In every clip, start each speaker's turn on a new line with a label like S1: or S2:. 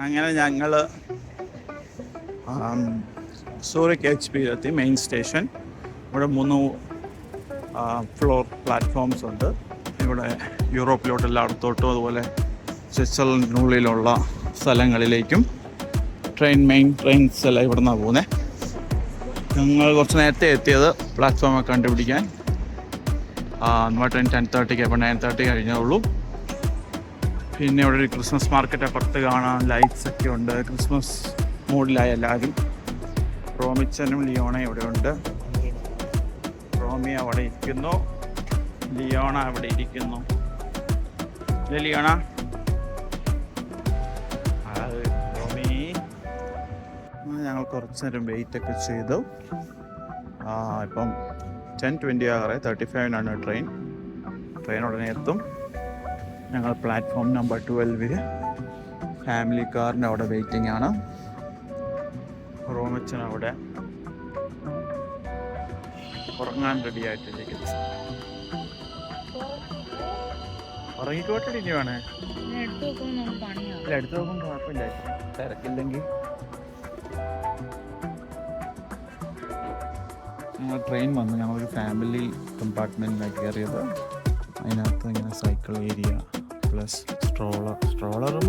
S1: അങ്ങനെ ഞങ്ങൾ Zurich HP-ലെത്തി, main station. ഇവിടെ 3 ഫ്ലോർ പ്ലാറ്റ്ഫോംസ് ഉണ്ട്. ഇവിടെ യൂറോപ്പിലോട്ട് എല്ലായിടത്തോട്ടും അതുപോലെ സ്വിറ്റ്സർലൻഡിനുള്ളിലുള്ള സ്ഥലങ്ങളിലേക്കും മെയിൻ ട്രെയിൻസ് എല്ലാം ഇവിടെ നിന്നാണ് പോകുന്നത്. ഞങ്ങൾ കുറച്ച് നേരത്തെ എത്തിയത് പ്ലാറ്റ്ഫോമൊക്കെ കണ്ടുപിടിക്കാൻ. നമ്മുടെ ട്രെയിൻ 10:30, അപ്പോൾ 9:30 കഴിഞ്ഞേ ഉള്ളൂ. പിന്നെ ഇവിടെ ഒരു ക്രിസ്മസ് മാർക്കറ്റ് അപ്പുറത്ത് കാണാൻ, ലൈറ്റ്സ് ഒക്കെ ഉണ്ട്. ക്രിസ്മസ് മൂഡിലായ എല്ലാവരും. റോമിച്ചനും ലിയോണയും ഇവിടെ ഉണ്ട്. റോമി അവിടെ ഇരിക്കുന്നു, ലിയോണ അവിടെ ഇരിക്കുന്നു. ലിയോണ, റോമി. ഞങ്ങൾ കുറച്ച് നേരം വെയിറ്റ് ഒക്കെ ചെയ്തു. ഇപ്പം 10:20 ആകാറെ, 35-നാണ് ട്രെയിൻ ഉടനെ എത്തും. ഞങ്ങൾ പ്ലാറ്റ്ഫോം നമ്പർ 12 ഫാമിലി കാറിൻ്റെ അവിടെ വെയിറ്റിംഗ് ആണ്. റോമിച്ചൻ അവിടെ ഉറങ്ങാൻ റെഡി ആയിട്ടിരിക്കുന്നു. ഉറങ്ങിക്കോട്ടെ ഇനി വേണേ, എടുത്ത് നോക്കുമ്പോൾ കുഴപ്പമില്ല, തിരക്കില്ലെങ്കിൽ. ഞങ്ങൾ ട്രെയിൻ വന്നു. ഞങ്ങളൊരു ഫാമിലി കമ്പാർട്ട്മെൻറ്റിലാണ് കയറിയത്. അതിനകത്ത് ഇങ്ങനെ സൈക്കിൾ ഏരിയ പ്ലസ് സ്ട്രോളറും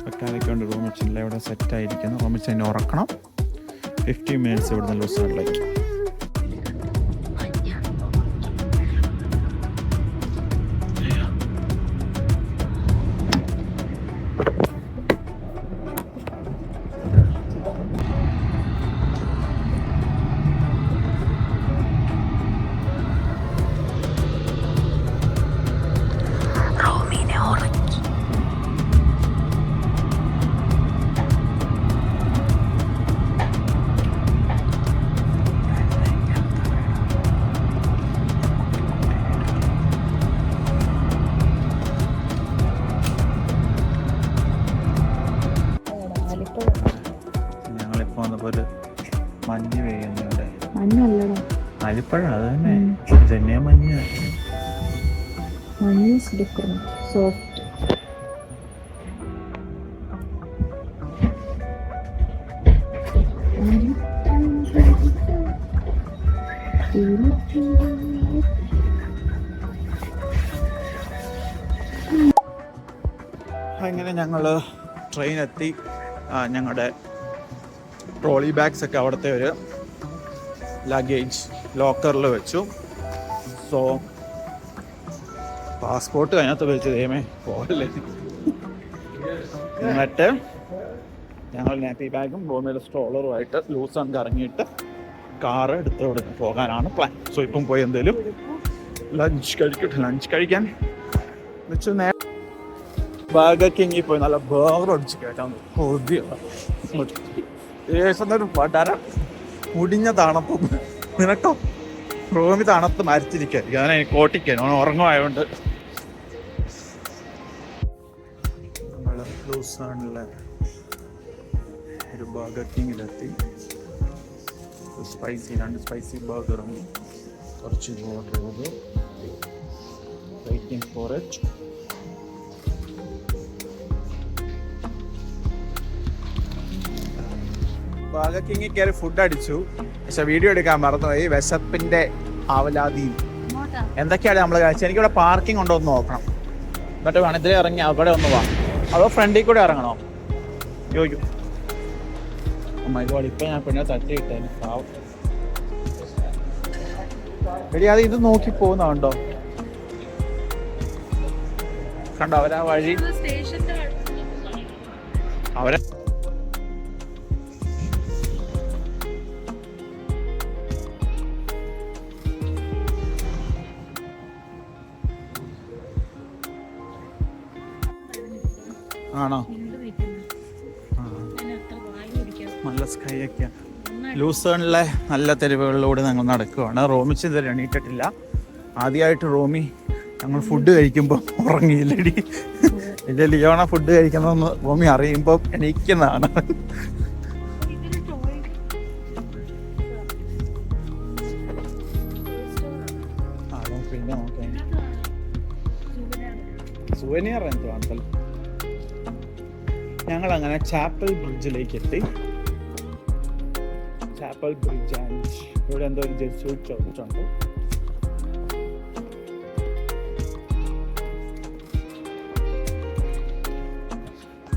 S1: വെക്കാനൊക്കെ ഉണ്ട്. റോമിച്ചനിലെ ഇവിടെ സെറ്റായിരിക്കുന്നു. റോമിച്ചനെ ഉറക്കണം. 15 മിനിറ്റ്സ് ഇവിടുന്ന് ലൂസറിലേക്ക്. ഞങ്ങളിപ്പോൾ വന്നപ്പോൾ ഒരു മഞ്ഞ് പെയ്യുന്നുണ്ട്. അരിപ്പഴം അത് തന്നെ, ഇതന്നെയാ മഞ്ഞ്. സോഫ്റ്റ്. അങ്ങനെ ഞങ്ങൾ ട്രെയിൻ എത്തി. ഞങ്ങളുടെ ട്രോളി ബാഗ്സ് ഒക്കെ അവിടുത്തെ ഒരു ലഗേജ് ലോക്കറിൽ വെച്ചു. സോ പാസ്പോർട്ട് അതിനകത്ത് വെച്ച് ദൈവമേ പോകല്ലേ. എന്നിട്ട് ഞങ്ങൾ നാപ്പി ബാഗും റൂമിൽ സ്ട്രോളറുമായിട്ട് ലൂസൺ ഇറങ്ങിയിട്ട് കാറ് എടുത്ത് പോകാനാണ് പ്ലാൻ. സോ ഇപ്പം പോയി എന്തെങ്കിലും ലഞ്ച് കഴിക്കാൻ വെച്ച് ബർഗർ കിങ്ങിൽ പോയി നല്ല ബർഗർ അടിച്ച് കേട്ടാൻ കൊതിയൊരു വടര മുടിഞ്ഞ തണുപ്പും. നിനക്കോ? റൂമി തണുത്ത് മരിച്ചിരിക്കാൻ, ഞാൻ എനിക്ക് ഓട്ടിക്കാൻ ഉറങ്ങുമായതുകൊണ്ട്. നമ്മൾ ലൂസാണിലെ ഒരു ബർഗർ കിങ്ങിലെത്തി. രണ്ട് സ്പൈസി ബർഗറും കുറച്ച് ഓർഡർ ചെയ്തു. Waiting for it. ബർഗർ കിങ്ങിൽ കയറി ഫുഡ് അടിച്ചു, പക്ഷെ വീഡിയോ എടുക്കാൻ മറന്നുപോയി. വിശപ്പിന്റെ ആവലാതിയും എന്തൊക്കെയാണ് നമ്മൾ കഴിച്ചത്. എനിക്കിവിടെ പാർക്കിംഗ് ഉണ്ടോ എന്ന് നോക്കണം. എന്നിട്ട് വേണം ഇതിൽ ഇറങ്ങി അവിടെ ഒന്ന് പോവാം. അതോ ഫ്രണ്ടിൽ കൂടെ ഇറങ്ങണോ? ചോദിക്കും. അമ്മ ഇപ്പൊ ഞാൻ പിന്നെ തട്ടിയിട്ടേന് പാവം. എടി അത് ഇത് നോക്കി പോകുന്നുണ്ടോ? കണ്ടോ അവരാ വഴി അവരെ. ആണോ? നല്ല സ്കൈ ഒക്കെ. ലൂസേണിലെ നല്ല തെരുവുകളിലൂടെ ഞങ്ങൾ നടക്കുകയാണ്. റോമിച്ച് ഇതുവരെ എണീറ്റിട്ടില്ല. ആദ്യമായിട്ട് റോമി ഞങ്ങൾ ഫുഡ് കഴിക്കുമ്പോൾ ഉറങ്ങിയില്ലടി. എൻ്റെ ലിയോണ ഫുഡ് കഴിക്കുന്നതെന്ന് റോമി അറിയുമ്പോൾ എണീക്കുന്നതാണ്. പിന്നെ നോക്കാം, സുവനിയർ എനിക്ക് വേണ്ടല്ലോ. ഞങ്ങളങ്ങനെ ചാപ്പൽ ബ്രിഡ്ജിലേക്ക് എത്തി. ചാപ്പൽ ബ്രിഡ്ജ് ആൻഡ് ഇവിടെ എന്തോ ഒരു ജെസ്യൂട്ട് ചർച്ചുണ്ട്.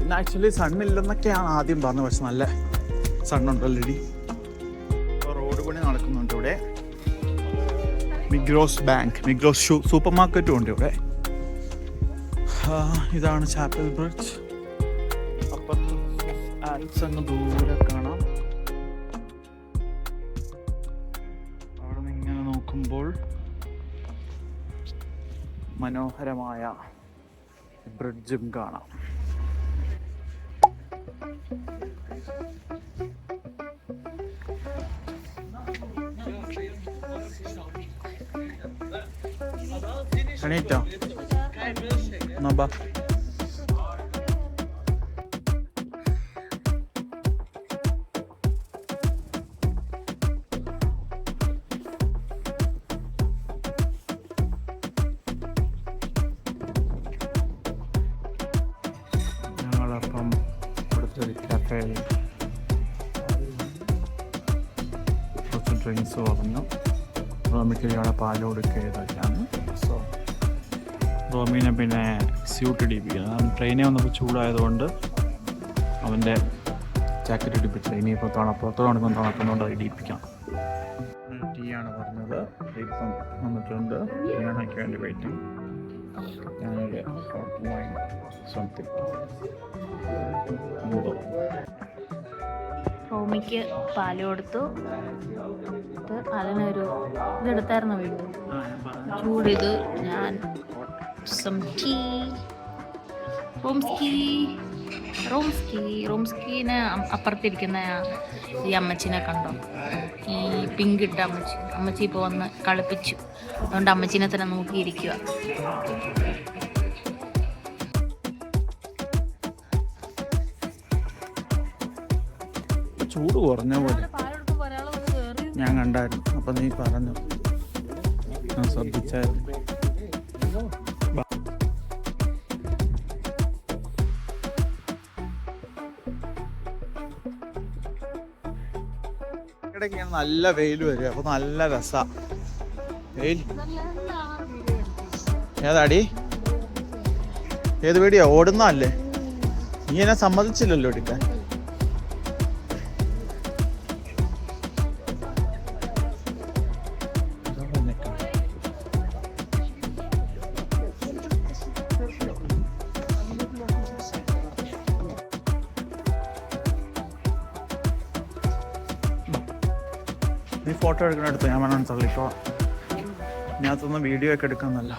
S1: ഇന്ന് ആക്ച്വലി സണ്ണില്ലെന്നൊക്കെയാണ് ആദ്യം പറഞ്ഞത്, പക്ഷെ നല്ല സണ്ണുണ്ടല്ലേടി. റോഡ് പണി നടക്കുന്നുണ്ട് ഇവിടെ. മിഗ്രോസ് ബാങ്ക്, മിഗ്രോസ് സൂപ്പർ മാർക്കറ്റും ഉണ്ട് ഇവിടെ. ഇതാണ് ചാപ്പൽ ബ്രിഡ്ജ്. അപ്പുറത്ത് ആൽപ്സ് അങ്ങ് ദൂരെ കാണാം. അവിടെ നിന്ന് ഇങ്ങനെ നോക്കുമ്പോൾ മനോഹരമായ ബ്രിഡ്ജും കാണാം. എണീറ്റോ? നോബാ ഞങ്ങളപ്പം ഇവിടുത്തെ ഒരു കഫേയിൽ കുറച്ച് ഡ്രിങ്ക്സ് പറഞ്ഞു. റോമിക്ക് ഇയാളെ പാല് കൊടുക്കുകയാണ്. സോ റോമീനെ പിന്നെ സ്യൂട്ട് ഇടിപ്പിക്കുന്നത്. ട്രെയിനിൽ വന്നപ്പോൾ ചൂടായതുകൊണ്ട് അവൻ്റെ ജാക്കറ്റ് ഇടിപ്പിച്ചു. ഇനിയിപ്പോൾ പുറത്തോടെ തണുക്കുന്നതുകൊണ്ട് അത് ഇടിപ്പിക്കാം. ടീ ആണ് പറഞ്ഞത്. ഇപ്പം വന്നിട്ടുണ്ട്. ടീയാണയ്ക്ക് വേണ്ടി വെയിറ്റിംഗ്. ഞാനൊരു സംതിങ്
S2: റോമിക്ക് പാല് കൊടുത്തു. അതിനൊരു ഇതെടുത്തായിരുന്നു വീട്ടിൽ ചൂടിത്. ഞാൻ റോംസ്കീനെ അപ്പുറത്തിരിക്കുന്ന ഈ അമ്മച്ചിനെ കണ്ടോ? ഈ പിങ്ക് ഇട്ട അമ്മച്ചി ഇപ്പോൾ വന്ന് കളിപ്പിച്ചു. അതുകൊണ്ട് അമ്മച്ചിനെ തന്നെ നോക്കിയിരിക്കുക.
S1: ചൂട് കുറഞ്ഞ പോലെ ഞാൻ കണ്ടായിരുന്നു. അപ്പം നീ പറഞ്ഞു, ഞാൻ ശ്രദ്ധിച്ചായിരുന്നു. ഇടയ്ക്ക് നല്ല വെയിൽ വരും. അപ്പൊ നല്ല രസാ വെയിൽ. ഏതാടി? ഏത് വീടിയാ ഓടുന്നല്ലേ? നീ എന്നെ സമ്മതിച്ചില്ലല്ലോ എടുക്കാൻ. നീ ഫോട്ടോ എടുക്കണ എടുത്തു, ഞാൻ വേണം തള്ളിക്കോ. ഇതിനകത്തൊന്നും വീഡിയോ ഒക്കെ എടുക്കാന്നല്ല.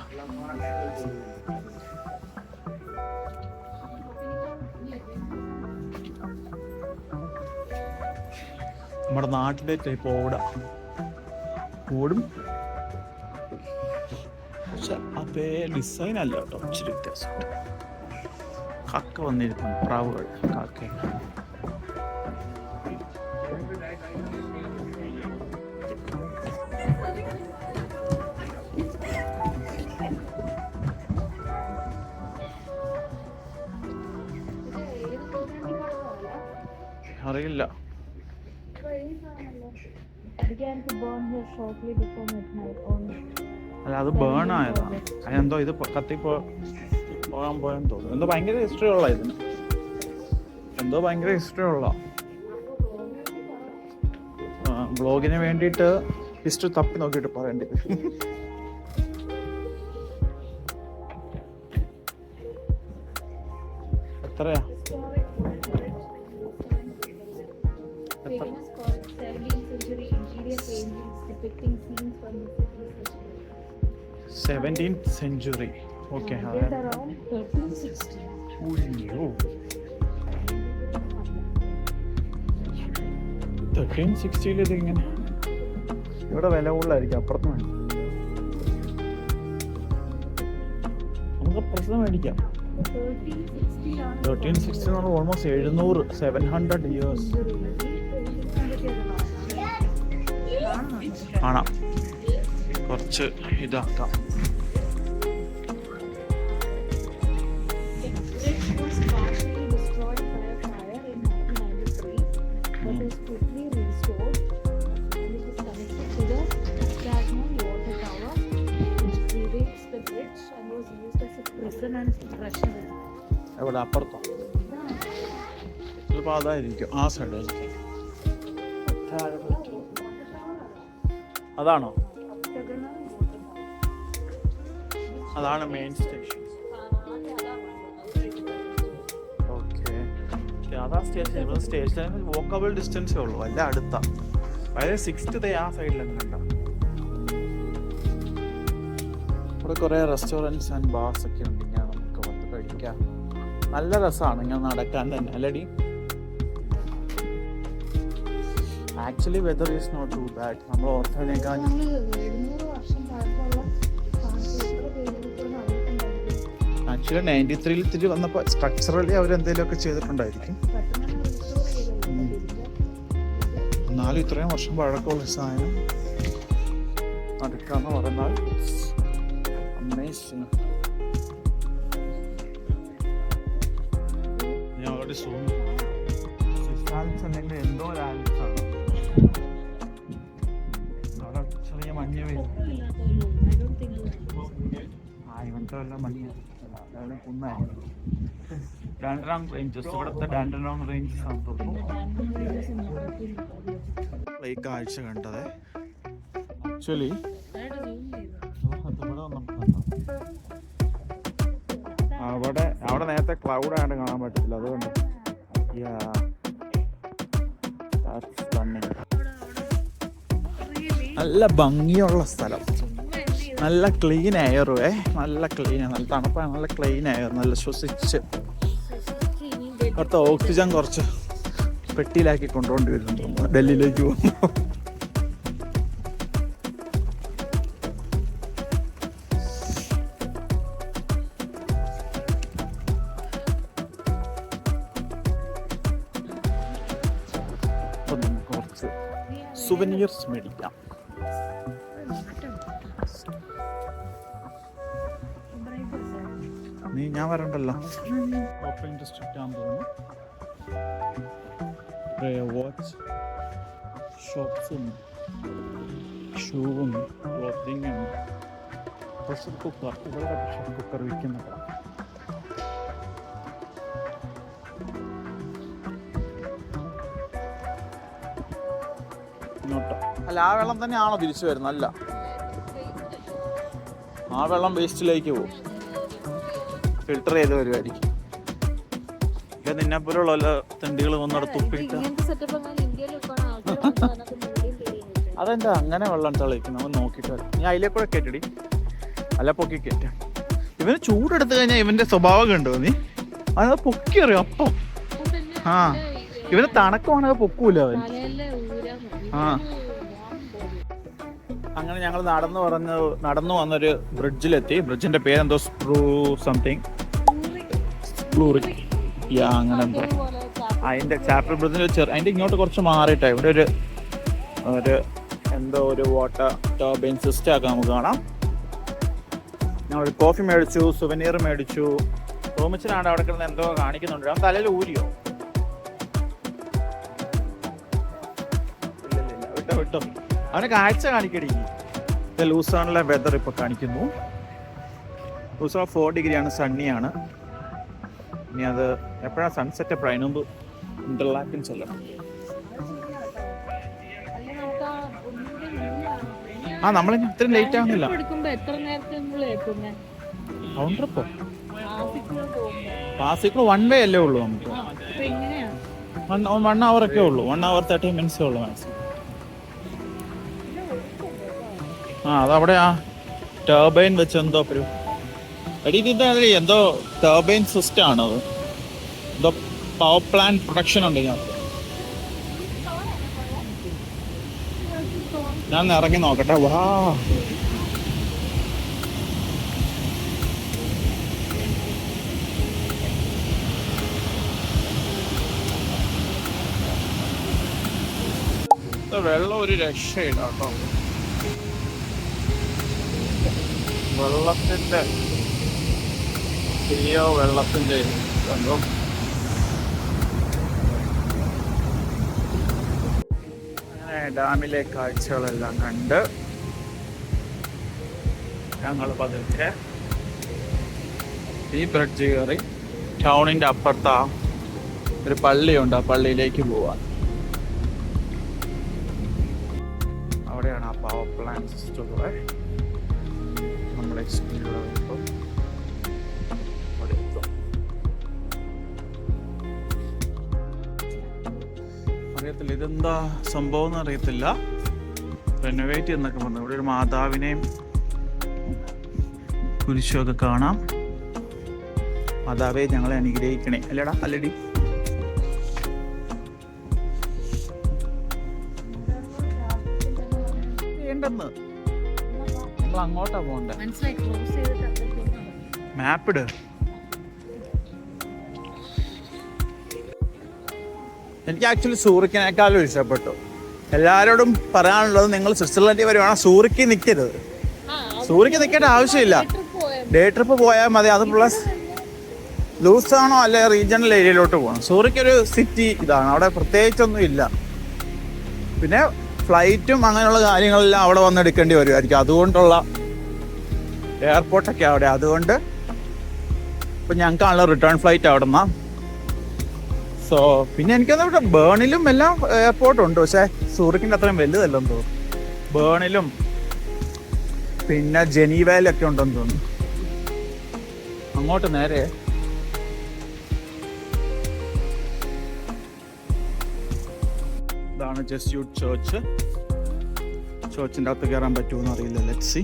S1: നമ്മുടെ നാട്ടിലെ ടൈപ്പ് ഓടും. പക്ഷെ അതേ ഡിസൈൻ അല്ല കേട്ടോ, ഇച്ചിരി വ്യത്യാസമുണ്ട്. കക്ക വന്നിരിക്കുന്നു, പ്രാവുകൾ, കാക്ക. അറിയില്ല. അല്ല, അത് ബേൺ ആയതാണ്. അതിനെന്തോ ഇത് പോകാൻ പോയെന്ന് തോന്നുന്നു. എന്തോ ഭയങ്കര ഹിസ്റ്ററി ഉള്ള ഇതിന്. ബ്ലോഗിന് വേണ്ടിയിട്ട് ഹിസ്റ്ററി തപ്പി നോക്കിയിട്ട് പറയേണ്ടി വരും. എത്രയാ? 17th century. Okay.
S2: Around 1360.
S1: Oh. 1360 ഇത് ഇങ്ങനെ ഇവിടെ വില കൂടുതലായിരിക്കും. അപ്പുറത്ത് വേണം, നമുക്ക് അപ്പുറത്ത് മേടിക്കാം. 1360 എന്ന് പറഞ്ഞാൽ ഓൾമോസ്റ്റ് 700 years കാണാം. കുറച്ച് ഇതാക്കാം. അവിടെ അപ്പുറത്തോ ചിലപ്പോൾ അതായിരിക്കും, ആ സൈഡായിരിക്കും. അതാണോ? അതാണ് മെയിൻ സ്റ്റേഷൻ. ഓക്കെ, അതാ സ്റ്റേഷൻ. ഇവിടെ സ്റ്റേഷനിൽ വോക്കബിൾ ഡിസ്റ്റൻസേ ഉള്ളൂ, അല്ല അടുത്താ. അതായത് 6th ആ സൈഡിലും കണ്ട. ഇവിടെ കുറേ റെസ്റ്റോറൻറ്റ്സ് ആൻഡ് ബാർസ് ഒക്കെ ഉണ്ട്. ഇങ്ങനെ നമുക്ക് വന്ന് കഴിക്കാം. നല്ല രസമാണ് ഇങ്ങനെ നടക്കാൻ തന്നെ, അല്ലടി? Actually weather is not too bad. നമ്മൾ ഓർത്തതിനേക്കാൾ ആക്ച്വലി 93 തിരി വന്നപ്പോൾ സ്ട്രക്ചറലി അവരെന്തെങ്കിലുമൊക്കെ ചെയ്തിട്ടുണ്ടായിരിക്കും. എന്നാലും ഇത്രയും വർഷം പഴക്കമുള്ള സാധനം നടക്കാന്ന് പറഞ്ഞാൽ അമേസിങ്. ഞാൻ അവിടെ അല്ലെങ്കിൽ എന്തോ ഒരു ആൽസാണ്. അവിടെ ചെറിയ മഞ്ഞ് വീഴും. ഇവനത്തെ വല്ല മഞ്ഞ അതാണ് കുന്നായിരുന്നു. ഡാൻഡ്രോങ് റേഞ്ചസ്, ഇവിടുത്തെ ഡാൻഡ്രോങ് റേഞ്ചസ് ആണ് തോന്നുന്നു ഈ കാഴ്ച കണ്ടത്. ആക്ച്വലി അവിടെ നേരത്തെ ക്ലൗഡ് ആയിട്ട് കാണാൻ പറ്റത്തില്ല, അതുകൊണ്ട് നല്ല ഭംഗിയുള്ള സ്ഥലം, നല്ല ക്ലീൻ എയറുവേ, നല്ല ക്ലീൻ, നല്ല തണുപ്പാണ്, നല്ല ക്ലീൻ എയർ, നല്ല ശ്വസിച്ച്. അവിടുത്തെ ഓക്സിജൻ കുറച്ച് പെട്ടിയിലാക്കി കൊണ്ടുപോകേണ്ടി വരുന്നുണ്ട് ഡൽഹിയിലേക്ക് പോകുമ്പോൾ. അപ്പം നമുക്ക് കുറച്ച് സുവനീർസ് മേടിക്കാം. ഞാൻ വരണ്ടല്ലോ. ഷോപ്പിംഗ് ഡിസ്ട്രിക്റ്റ് ആണെന്ന് തോന്നുന്നു. വാച്ച് ഷോപ്സും ഷൂവും ക്ലോത്തിങ്ങും പ്രഷർ കുക്കർ, ഇവരുടെ പ്രഷർ കുക്കർ വിൽക്കുന്നതാണ്. അല്ല, ആ വെള്ളം തന്നെയാണോ തിരിച്ചു വരുന്നത്? അല്ല, ആ വെള്ളം വേസ്റ്റിലേക്ക് പോകും, ഫിൽട്ടർ ചെയ്ത് വരുമായിരിക്കും. നിന്നെപ്പോലുള്ള വല്ല തെണ്ടികൾ വന്നിടത്ത് ഉപ്പിട്ട് അതെന്താ അങ്ങനെ വെള്ളം തളിക്കും? നമ്മൾ നോക്കിയിട്ട് വരാം. നീ അതിലേക്കൂടെ കയറ്റടി, അല്ല പൊക്കി കയറ്റ. ഇവന് ചൂടെടുത്ത് കഴിഞ്ഞാൽ ഇവന്റെ സ്വഭാവം കണ്ടോ നീ? അത് പൊക്കി അറിയോ അപ്പം? ആ, ഇവന് തണക്കമാണെങ്കിൽ പൊക്കൂല അവൻ. ആ, അങ്ങനെ ഞങ്ങൾ നടന്നു വന്നൊരു ബ്രിഡ്ജിലെത്തി. ബ്രിഡ്ജിന്റെ പേരെന്തോ സ്പ്രൂ സംതിങ്, സ്പ്ലൂറി, അങ്ങനെ എന്തോ. അതിന്റെ ചാപ്റ്റർ ബ്രിഡ്ജിന്റെ അതിന്റെ ഇങ്ങോട്ട് കുറച്ച് മാറിയിട്ടാണ് ഇവിടെ ഒരു എന്തോ ഒരു വാട്ടർ ടർബൈൻ സിസ്റ്റം ഒക്കെ നമുക്ക് കാണാം. ഞങ്ങളൊരു കോഫി മേടിച്ചു, സുവനീർ മേടിച്ചു. തോമച്ചനാണ് അവിടെ കിടന്ന് എന്തോ കാണിക്കുന്നുണ്ട്. അവൻ തലയിൽ ഊരിയോ? ഇല്ല, വിട്ടോ. അവന് കാഴ്ച കാണിക്കടി. ലൂസാണിലെ വെതർ ഇപ്പൊ കാണിക്കുന്നു. ലൂസാ 4 ഡിഗ്രിയാണ്, സണ്ണിയാണ്. ഇനി അത് എപ്പോഴാണ് സൺസെറ്റ്? എപ്പോഴാണ്? അതിന് മുമ്പ് ഇന്റർലാക്കിൻ ചെല്ലണം. ആ, നമ്മളിനി ഇത്രയും ലേറ്റ് ആവുന്നില്ല. കൗണ്ടറിപ്പോ പാസിക്കോ 1 വേ അല്ലേ ഉള്ളൂ നമുക്ക്. 1 hour ഒക്കെ ഉള്ളൂ. 1 hour 30 minutes ഉള്ളൂ മാക്സിമം. ആ, അതവിടെ ആ ടർബൈൻ വെച്ച് എന്തോ എന്തോ ടർബൈൻ സിസ്റ്റം ആണത്. എന്തോ പവർ പ്ലാന്റ് പ്രൊഡക്ഷൻ ഉണ്ട് ഇതിനകത്ത്. ഞാൻ ഇറങ്ങി നോക്കട്ടെ. വാ, വെള്ളം ഒരു രക്ഷയില്ല കേട്ടോ. വെള്ളത്തിന്റെ വെള്ളത്തിന്റെ സംഭവം. അങ്ങനെ ഡാമിലെ കാഴ്ചകളെല്ലാം കണ്ട് ഞങ്ങൾ പതുക്കെ ഈ ബ്രിഡ്ജ് കയറി ടൗണിൻ്റെ അപ്പുറത്താ ഒരു പള്ളിയുണ്ട്, ആ പള്ളിയിലേക്ക് പോവാൻ. അവിടെയാണ് ആ പവർ പ്ലാന്റ് സ്റ്റോർ. നമ്മുടെ ഇപ്പം അവിടെ എത്തും. അറിയത്തില്ല ഇതെന്താ സംഭവം എന്ന് അറിയത്തില്ല. റെനോവേറ്റ് എന്നൊക്കെ പറഞ്ഞു. ഇവിടെ ഒരു മാതാവിനെയും കുരിശുമൊക്കെ കാണാം. മാതാവേ ഞങ്ങളെ അനുഗ്രഹിക്കണേ അല്ലേടാ അല്ലടി. വേണ്ടെന്ന് നമ്മൾ അങ്ങോട്ടാ പോണ്ടേ. മാപ്പിട്. എനിക്ക് ആക്ച്വലി സൂറിക്കിനേക്കാളും ഇഷ്ടപ്പെട്ടു. എല്ലാവരോടും പറയാനുള്ളത് നിങ്ങൾ സ്വിറ്റ്സർലൻഡിൽ വരുവാണെങ്കിൽ സൂറിക്ക് നിൽക്കരുത്. സൂറിക്ക് നിൽക്കേണ്ട ആവശ്യമില്ല. ഡേ ട്രിപ്പ് പോയാൽ മതി. അത് പ്ലസ് ലൂസാണോ അല്ലെ റീജിയണൽ ഏരിയയിലോട്ട് പോകണം. സൂറിക്കൊരു സിറ്റി ഇതാണ്, അവിടെ പ്രത്യേകിച്ചൊന്നും ഇല്ല. പിന്നെ ഫ്ലൈറ്റും അങ്ങനെയുള്ള കാര്യങ്ങളെല്ലാം അവിടെ വന്ന് എടുക്കേണ്ടി വരുമായിരിക്കും. അതുകൊണ്ടുള്ള എയർപോർട്ടൊക്കെ അവിടെ. അതുകൊണ്ട് ഇപ്പം ഞങ്ങൾക്കാണല്ലോ റിട്ടേൺ ഫ്ലൈറ്റ് അവിടെ നിന്നാണ്. സോ പിന്നെ എനിക്കൊന്നും ഇവിടെ ബേണിലും എല്ലാം എയർപോർട്ടുണ്ട്. പക്ഷേ സൂറിക്കിൻ്റെ അത്രയും വലുതല്ലെന്ന് തോന്നുന്നു. ബേണിലും പിന്നെ ജനീവയിലൊക്കെ ഉണ്ടെന്ന് തോന്നുന്നു. അങ്ങോട്ട് നേരെ ഇതാണ് ജെസ്യൂട്ട് ചേർച്ച്. ചേർച്ചിൻ്റെ അകത്ത് കയറാൻ പറ്റുമെന്ന് അറിയില്ല. Let's see.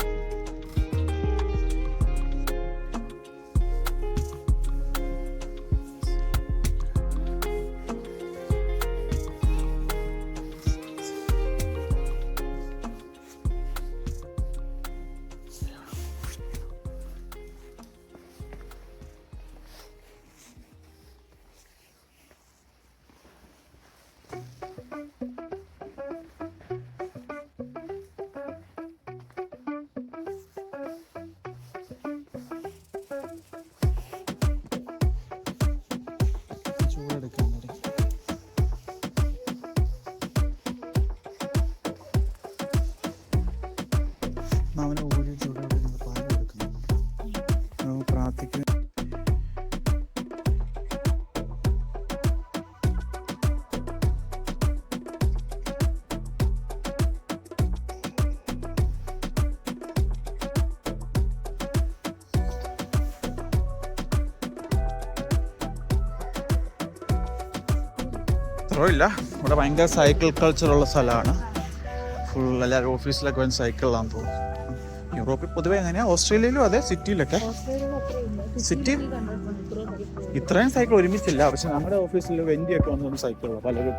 S1: ഇല്ല, ഇവിടെ ഭയങ്കര സൈക്കിൾ കൾച്ചറുള്ള സ്ഥലമാണ്. ഫുൾ എല്ലാവരും ഓഫീസിലൊക്കെ വന്ന് സൈക്കിളിലാന്ന് തോന്നുന്നു. യൂറോപ്പിൽ പൊതുവെ എങ്ങനെയാ? ഓസ്ട്രേലിയയിലും അതെ, സിറ്റിയിലൊക്കെ. സിറ്റി ഇത്രയും സൈക്കിൾ ഒരുമിച്ചില്ല. പക്ഷെ നമ്മുടെ ഓഫീസിൽ വെന്റിയൊക്കെ വന്നു സൈക്കിളാണ് പലരും.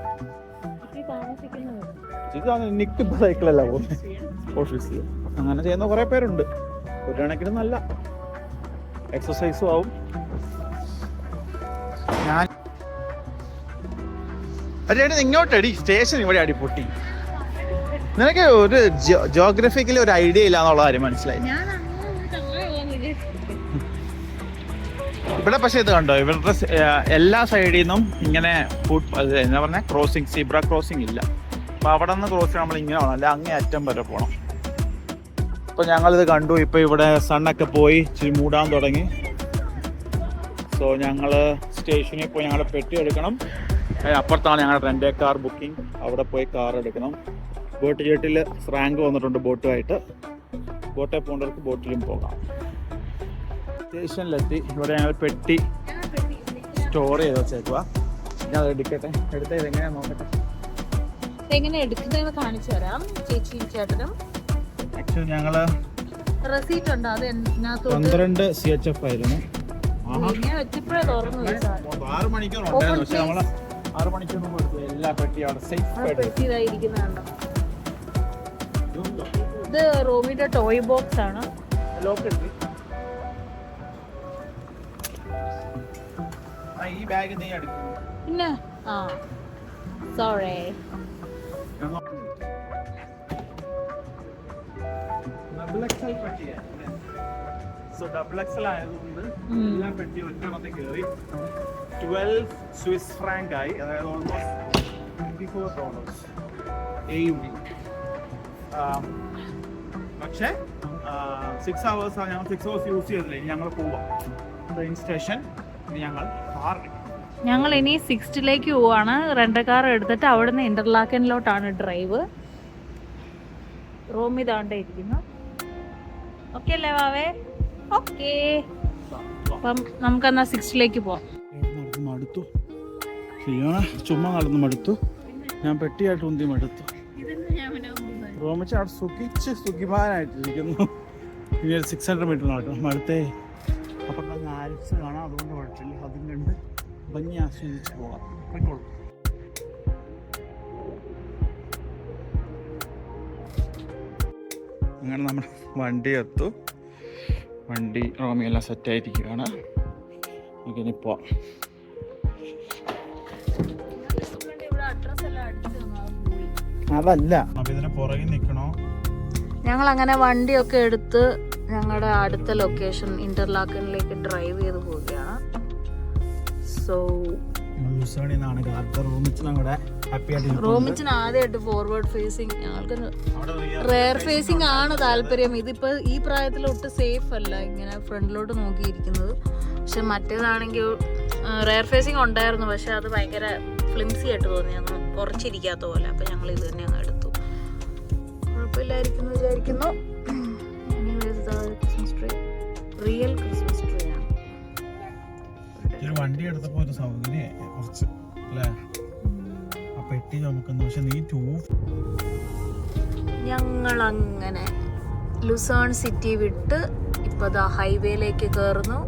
S1: നിൽക്കുമ്പോൾ സൈക്കിളല്ല പോകുന്നത് ഓഫീസിൽ. അങ്ങനെ ചെയ്യുന്ന കുറേ പേരുണ്ട്. ഒരു കണക്കിന് നല്ല എക്സസൈസും ആവും. ഞാൻ അടിയാടി ഇങ്ങോട്ടടി, സ്റ്റേഷൻ ഇവിടെ അടി പൊട്ടി. നിനക്ക് ഒരു ജോഗ്രഫിക്കലി ഒരു ഐഡിയ ഇല്ല എന്നുള്ള കാര്യം മനസ്സിലായി. ഇവിടെ പക്ഷെ ഇത് കണ്ടോ, ഇവരുടെ എല്ലാ സൈഡിൽ നിന്നും ഇങ്ങനെ എന്താ പറഞ്ഞ ക്രോസിങ്, സീബ്ര ക്രോസിങ് ഇല്ല. അപ്പൊ അവിടെ നിന്ന് ക്രോസ് ചെയ്യാൻ നമ്മൾ ഇങ്ങനെ വേണം, അല്ല അങ്ങേ അറ്റം വരെ പോകണം. ഇപ്പൊ ഞങ്ങളിത് കണ്ടു. ഇപ്പൊ ഇവിടെ സണ്ണൊക്കെ പോയി ഇച്ചിരി മൂടാൻ തുടങ്ങി. സോ ഞങ്ങള് സ്റ്റേഷനിൽ പോയി ഞങ്ങളുടെ പെട്ടി എടുക്കണം. അപ്പുറത്താണ് ഞങ്ങളുടെ റെൻ്റ് കാർ ബുക്കിംഗ്. അവിടെ പോയി കാർ എടുക്കണം. ബോട്ട് ചേട്ടിൽ റാങ്ക് വന്നിട്ടുണ്ട് ബോട്ടുമായിട്ട്. ബോട്ടിൽ പോകേണ്ടവർക്ക് ബോട്ടിലും പോകാം. സ്റ്റേഷനിലെത്തി. ഇവിടെ ഞങ്ങൾ പെട്ടി സ്റ്റോർ ചെയ്ത് വെച്ചേക്കുക. ഞാൻ അത് എടുക്കട്ടെ. എടുത്തത് ഇതെങ്ങനെയാ നോക്കട്ടെ.
S2: എങ്ങനെ എടുക്കുന്നതെന്ന് കാണിച്ചു തരാം ചേച്ചിയും ചേട്ടനും.
S1: ആക്ച്വലി ഞങ്ങള്
S2: റെസീറ്റ് ഉണ്ട്. അത്
S1: 12 CHF ആയിരുന്നു.
S2: 6
S1: മണിക്കൂറുണ്ടായിരുന്നു. പക്ഷെ നമ്മള് 6 മണിക്കൂർ കൊടുത്തു. എല്ലാ പെട്ടി അവിടെ സേഫ് ആയിട്ട്.
S2: ഇത് റോമിയുടെ ടോയ് ബോക്സ് ആണ്.
S1: ലോക്ക് എടുത്ത് ഈ ബാഗ് നീ എടുക്കും.
S2: പിന്നെ സോറി.
S1: ഡബിൾ എക്സൽ ആയതുകൊണ്ട് എല്ലാ പെട്ടി ഒറ്റ കയറി 12 സ്വിസ് ഫ്രാങ്ക് ആയി. അതായത് ഓൾമോസ്റ്റ് $24 AUD. പക്ഷേ 6 hours ഞങ്ങൾ 6 hours യൂസ് ചെയ്തില്ല. ഞങ്ങൾ പോവാം ട്രെയിൻ സ്റ്റേഷൻ. ഞങ്ങൾ കാർ
S2: ഞങ്ങൾ ഇനി 6th പോവാണ്. റെൻ്റൽ കാർ എടുത്തിട്ട് അവിടുന്ന് ഇന്റർലാക്കനിലോട്ടാണ് ഡ്രൈവ്. റൂം ഇതാണ്ടേ ഇരിക്കുന്നു. ഓക്കെ അല്ലേ വാവേ? ഓക്കെ. അപ്പം നമുക്കെന്നാ 6th പോവാം.
S1: നടന്ന് മടുത്തു. ചുമ്മാ നടന്ന് മടുത്തു. ഞാൻ പെട്ടിയായിട്ട് ഉന്തി മടുത്തു. റോമിച്ച അവിടെ സുഖിമാനായിട്ടിരിക്കുന്നു. ഇനി ഒരു 600 മീറ്റർ നടക്കണം അടുത്തേ. അപ്പം അങ്ങ് ആൽപ്സ് കാണാം, അതുകൊണ്ട് കുഴപ്പമില്ല. അതും കണ്ട് ഭംഗി ആസ്വദിച്ച് പോകാം. പോയിക്കോളൂ. അങ്ങനെ നമ്മൾ വണ്ടി എത്തു. വണ്ടി റോമിയെല്ലാം സെറ്റായിരിക്കുകയാണ്. നമുക്കിനി പോവാം. അതല്ല, അപ്പൊ ഇതിന് പുറകിൽ നിൽക്കണോ?
S2: ഞങ്ങൾ അങ്ങനെ വണ്ടിയൊക്കെ എടുത്ത് ഞങ്ങളുടെ അടുത്ത ലൊക്കേഷൻ ഇന്റർലാക്കനിലേക്ക് ഡ്രൈവ് ചെയ്ത് പോവുകയാണ്. സോ റോമിച്ചിന് ആദ്യമായിട്ട് ഫോർവേഡ് ഫേസിങ്, ഞങ്ങൾക്ക് റെയർ ഫേസിങ് ആണ് താല്പര്യം. ഇതിപ്പോ ഈ പ്രായത്തിൽ ഒട്ടും സേഫ് അല്ല ഇങ്ങനെ ഫ്രണ്ടിലോട്ട് നോക്കിയിരിക്കുന്നത്. പക്ഷെ മറ്റേതാണെങ്കിൽ റെയർ ഫേസിങ് ഉണ്ടായിരുന്നു, പക്ഷെ അത് ഭയങ്കര ഫ്ലിംസി ആയിട്ട് തോന്നി, അന്ന് കുറച്ചിരിക്കാത്ത പോലെ. അപ്പൊ ഞങ്ങൾ ഇത് തന്നെ അങ്ങ് എടുത്തു. കുഴപ്പമില്ലായിരിക്കുന്നു വിചാരിക്കുന്നു. Christmas tree, real Christmas tree ആണ്.
S1: വണ്ടി എടുത്തപ്പോ ഒരു സൗകര്യം കുറച്ച് അല്ലേ? ആ പെട്ടി നമുക്കെന്ന്. പക്ഷെ നീ
S2: ഞങ്ങൾ അങ്ങനെ ലുസേൺ സിറ്റി വിട്ട് ഇപ്പൊ ഹൈവേയിലേക്ക് കയറുന്നു.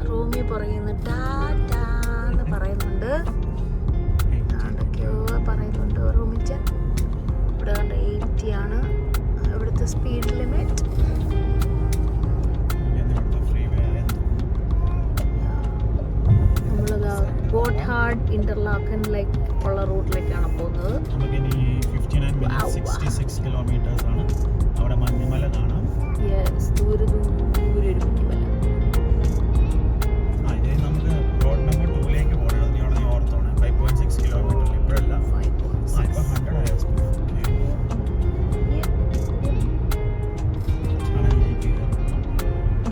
S2: റൂമി പറയുന്നു ടാറ്റാന്ന് പറയുന്നുണ്ട്. പറയുന്നുണ്ട് റൂമിച്ച. ഇവിടെ 80 ആണ് ഇവിടുത്തെ സ്പീഡ് ലിമിറ്റ്. നമ്മളിതാ ഗോട്ട്ഹാർഡ് ഇന്റർലാക്കനിലേക്ക് ഉള്ള റൂട്ടിലേക്കാണ് പോകുന്നത്. ദൂരെ ഒരു മഞ്ഞുമല.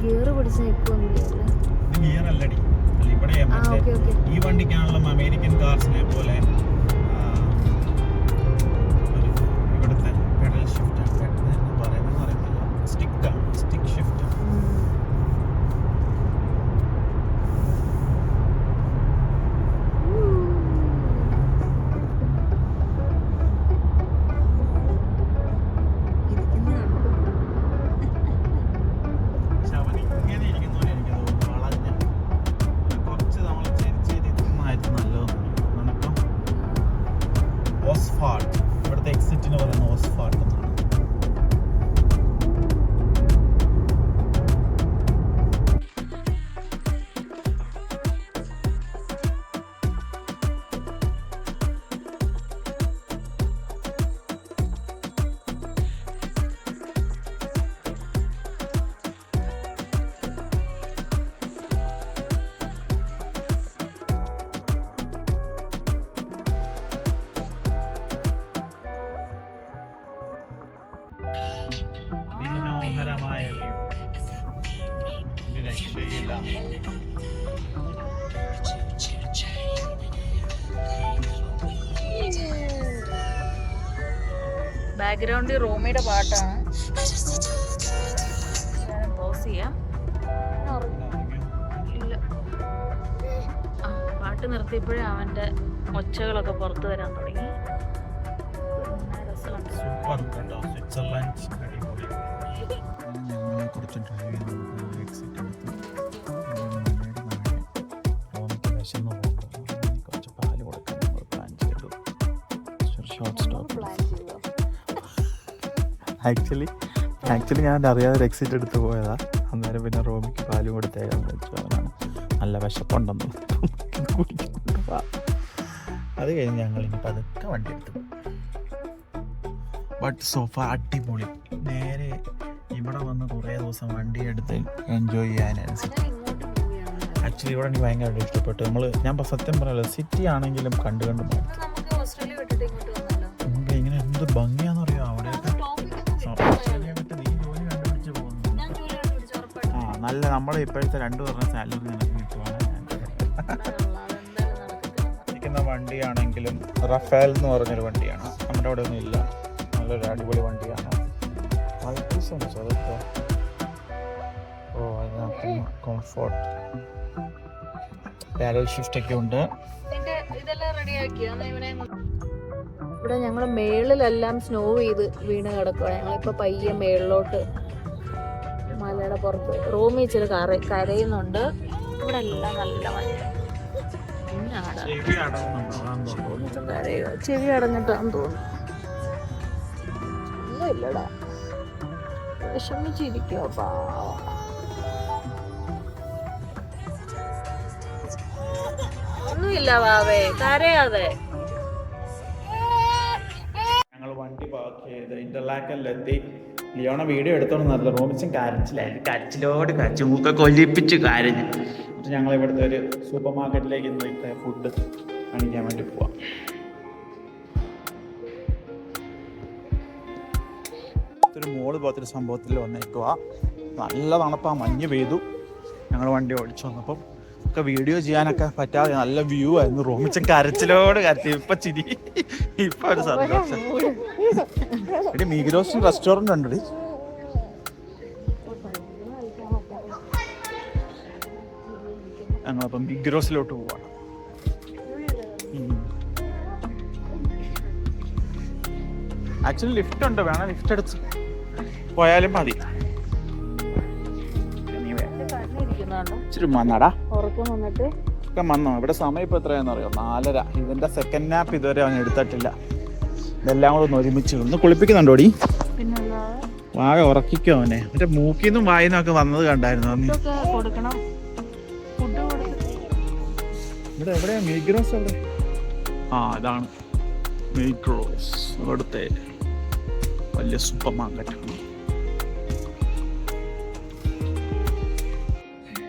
S2: ഗിയർ പിടിച്ച്
S1: ഈ വണ്ടിക്കാണല്ലോ അമേരിക്കൻ കാർസിനെ പോലെ ഇവിടുത്തെ പെഡൽ ഷിഫ്റ്റ് സ്റ്റിക്ക് ഷിഫ്റ്റ്. ഇവിടുത്തെ എക്സിറ്റിന് പറയുന്ന ഓസ്ഫാർട്ട് എന്നാണ്.
S2: ബാക്ക്ഗ്രൗണ്ടിൽ റോമിയുടെ പാട്ടാണ്. പോസ് ചെയ്യാം. ഇല്ല, പാട്ട് നിർത്തിയപ്പോഴേ അവൻ്റെ ഒച്ചകളൊക്കെ പുറത്തു വരാൻ തുടങ്ങി.
S1: ഞങ്ങളെ കുറച്ച് ഡ്രൈവ് ചെയ്ത് എക്സിറ്റ് എടുത്ത് റോമിക്ക് വിശന്ന് പോകുമ്പോൾ കുറച്ച് പാല് കൊടുക്കാൻ നമ്മൾ പ്ലാൻ ചെയ്തു. Short stop. ആക്ച്വലി ഞാൻ അറിയാതെ എക്സിറ്റ് എടുത്ത് പോയതാ. അന്നേരം പിന്നെ റോമിക്ക് പാലും കൊടുത്തേക്കാന്ന് വെച്ചു. അവനാണ് നല്ല വിശപ്പുണ്ടെന്ന് കുടിക്കുന്നുണ്ട്. അത് കഴിഞ്ഞ് ഞങ്ങൾ ഇനി പതുക്കെ വണ്ടി എടുത്തു. ബട്ട് സോഫ അടിപൊളി. നേരെ ഇവിടെ വന്ന് കുറേ ദിവസം വണ്ടി എടുത്ത് എൻജോയ് ചെയ്യാനായിരുന്നു. ആക്ച്വലി ഇവിടെ എനിക്ക് ഭയങ്കരമായിട്ട് ഇഷ്ടപ്പെട്ടു. ഞാൻ സത്യം പറയല്ലോ, സിറ്റി ആണെങ്കിലും കണ്ടു നമുക്ക് ഇങ്ങനെ എന്ത് ഭംഗിയാണെന്നറിയോ അവിടെയൊക്കെ. നീ ജോലി കണ്ടുപിടിച്ച് പോകുന്നു. നല്ല നമ്മുടെ ഇപ്പോഴത്തെ 2 പറഞ്ഞ സാലറി നിനക്ക് കിട്ടുവാണ്. ഇരിക്കുന്ന വണ്ടിയാണെങ്കിലും റഫേൽ എന്ന് പറഞ്ഞൊരു വണ്ടിയാണ്, നമ്മുടെ അവിടെ ഒന്നും ഇല്ല. നല്ലൊരു അടിപൊളി വണ്ടിയാണ്. അതൊക്കെ ഓ അതിനകത്ത് കംഫോർട്ട് പാരൽ ഷിഫ്റ്റ് ഒക്കെ ഉണ്ട്.
S2: ഇവിടെ ഞങ്ങൾ മേളിലെല്ലാം സ്നോ ചെയ്ത് വീണ് കിടക്കുക. ഞങ്ങളിപ്പോൾ പയ്യെ മേളിലോട്ട് മലയുടെ പുറത്ത് റൂമിൽ ഇച്ചിരി കരയുന്നുണ്ട്. ഇവിടെ എല്ലാം നല്ല മഞ്ഞ. ചെവി അടഞ്ഞിട്ടാന്ന് തോന്നുന്നു. ഒന്നുമില്ലടാ, വിഷമിച്ചിരിക്കോ പാവം. ഒന്നുമില്ല വാവേ, കരയാതെ.
S1: ഞങ്ങൾ വണ്ടി പാർക്ക് ചെയ്ത് ഇന്റർലാക്കലിലെത്തി. ലിയോണ വീഡിയോ എടുത്തോണ്ട് നല്ല റോമിച്ചും കരച്ചിലായിരുന്നു. കരച്ചിലോട് കരച്ചു, മൂക്കൊക്കെ ഒലിപ്പിച്ച് കരഞ്ഞു. എന്നിട്ട് ഞങ്ങൾ ഇവിടുത്തെ ഒരു സൂപ്പർ മാർക്കറ്റിലേക്ക് ഇന്നത്തെ ഫുഡ് കാണിക്കാൻ വേണ്ടി പോവാം. ഒരു മോള് പോലത്തൊരു സംഭവത്തിൽ വന്നേക്കുക. നല്ല തണുപ്പാ, മഞ്ഞ് പെയ്തു. ഞങ്ങൾ വണ്ടി ഓടിച്ചു വന്നപ്പം ഒക്കെ വീഡിയോ ചെയ്യാനൊക്കെ പറ്റാതെ നല്ല വ്യൂ ആയിരുന്നു. റോമിച്ചൻ കരച്ചിലോട് കരച്ചു. ഇപ്പൊ ചിരി, ഇപ്പൊ ഒരു സന്തോഷം. എടി മീഗ്രോസ് റെസ്റ്റോറന്റ് ഉണ്ടടി. ഞങ്ങളപ്പം മീഗ്രോസിലോട്ട് പോവാണ്. ആക്ച്വലി ലിഫ്റ്റ് ഉണ്ട്, വേണം ലിഫ്റ്റ് എടുത്ത് പോയാലും മതി. ഇച്ചിരി മന്നാടാ ഒക്കെ മന്നോ. ഇവിടെ സമയം ഇപ്പൊ എത്രയാണെന്ന് അറിയോ? 4:30. ഇതിന്റെ സെക്കൻഡ് നാപ്പ് ഇതുവരെ അവൻ എടുത്തിട്ടില്ല. ഇതെല്ലാം കൂടെ ഒന്ന് ഒരുമിച്ച് ഒന്ന് കുളിപ്പിക്കുന്നുണ്ടോടി. വാഴ ഉറക്കിക്കോ അവനെ. മറ്റേ മൂക്കിന്നും വായിന്നും ഒക്കെ വന്നത് കണ്ടായിരുന്നു. ഇവിടെ എവിടെയാ മീഗ്രോസ്? എവിടെ? ആ ഇതാണ് മീഗ്രോസ്, ഇവിടുത്തെ വലിയ സൂപ്പർ മാർക്കറ്റ്.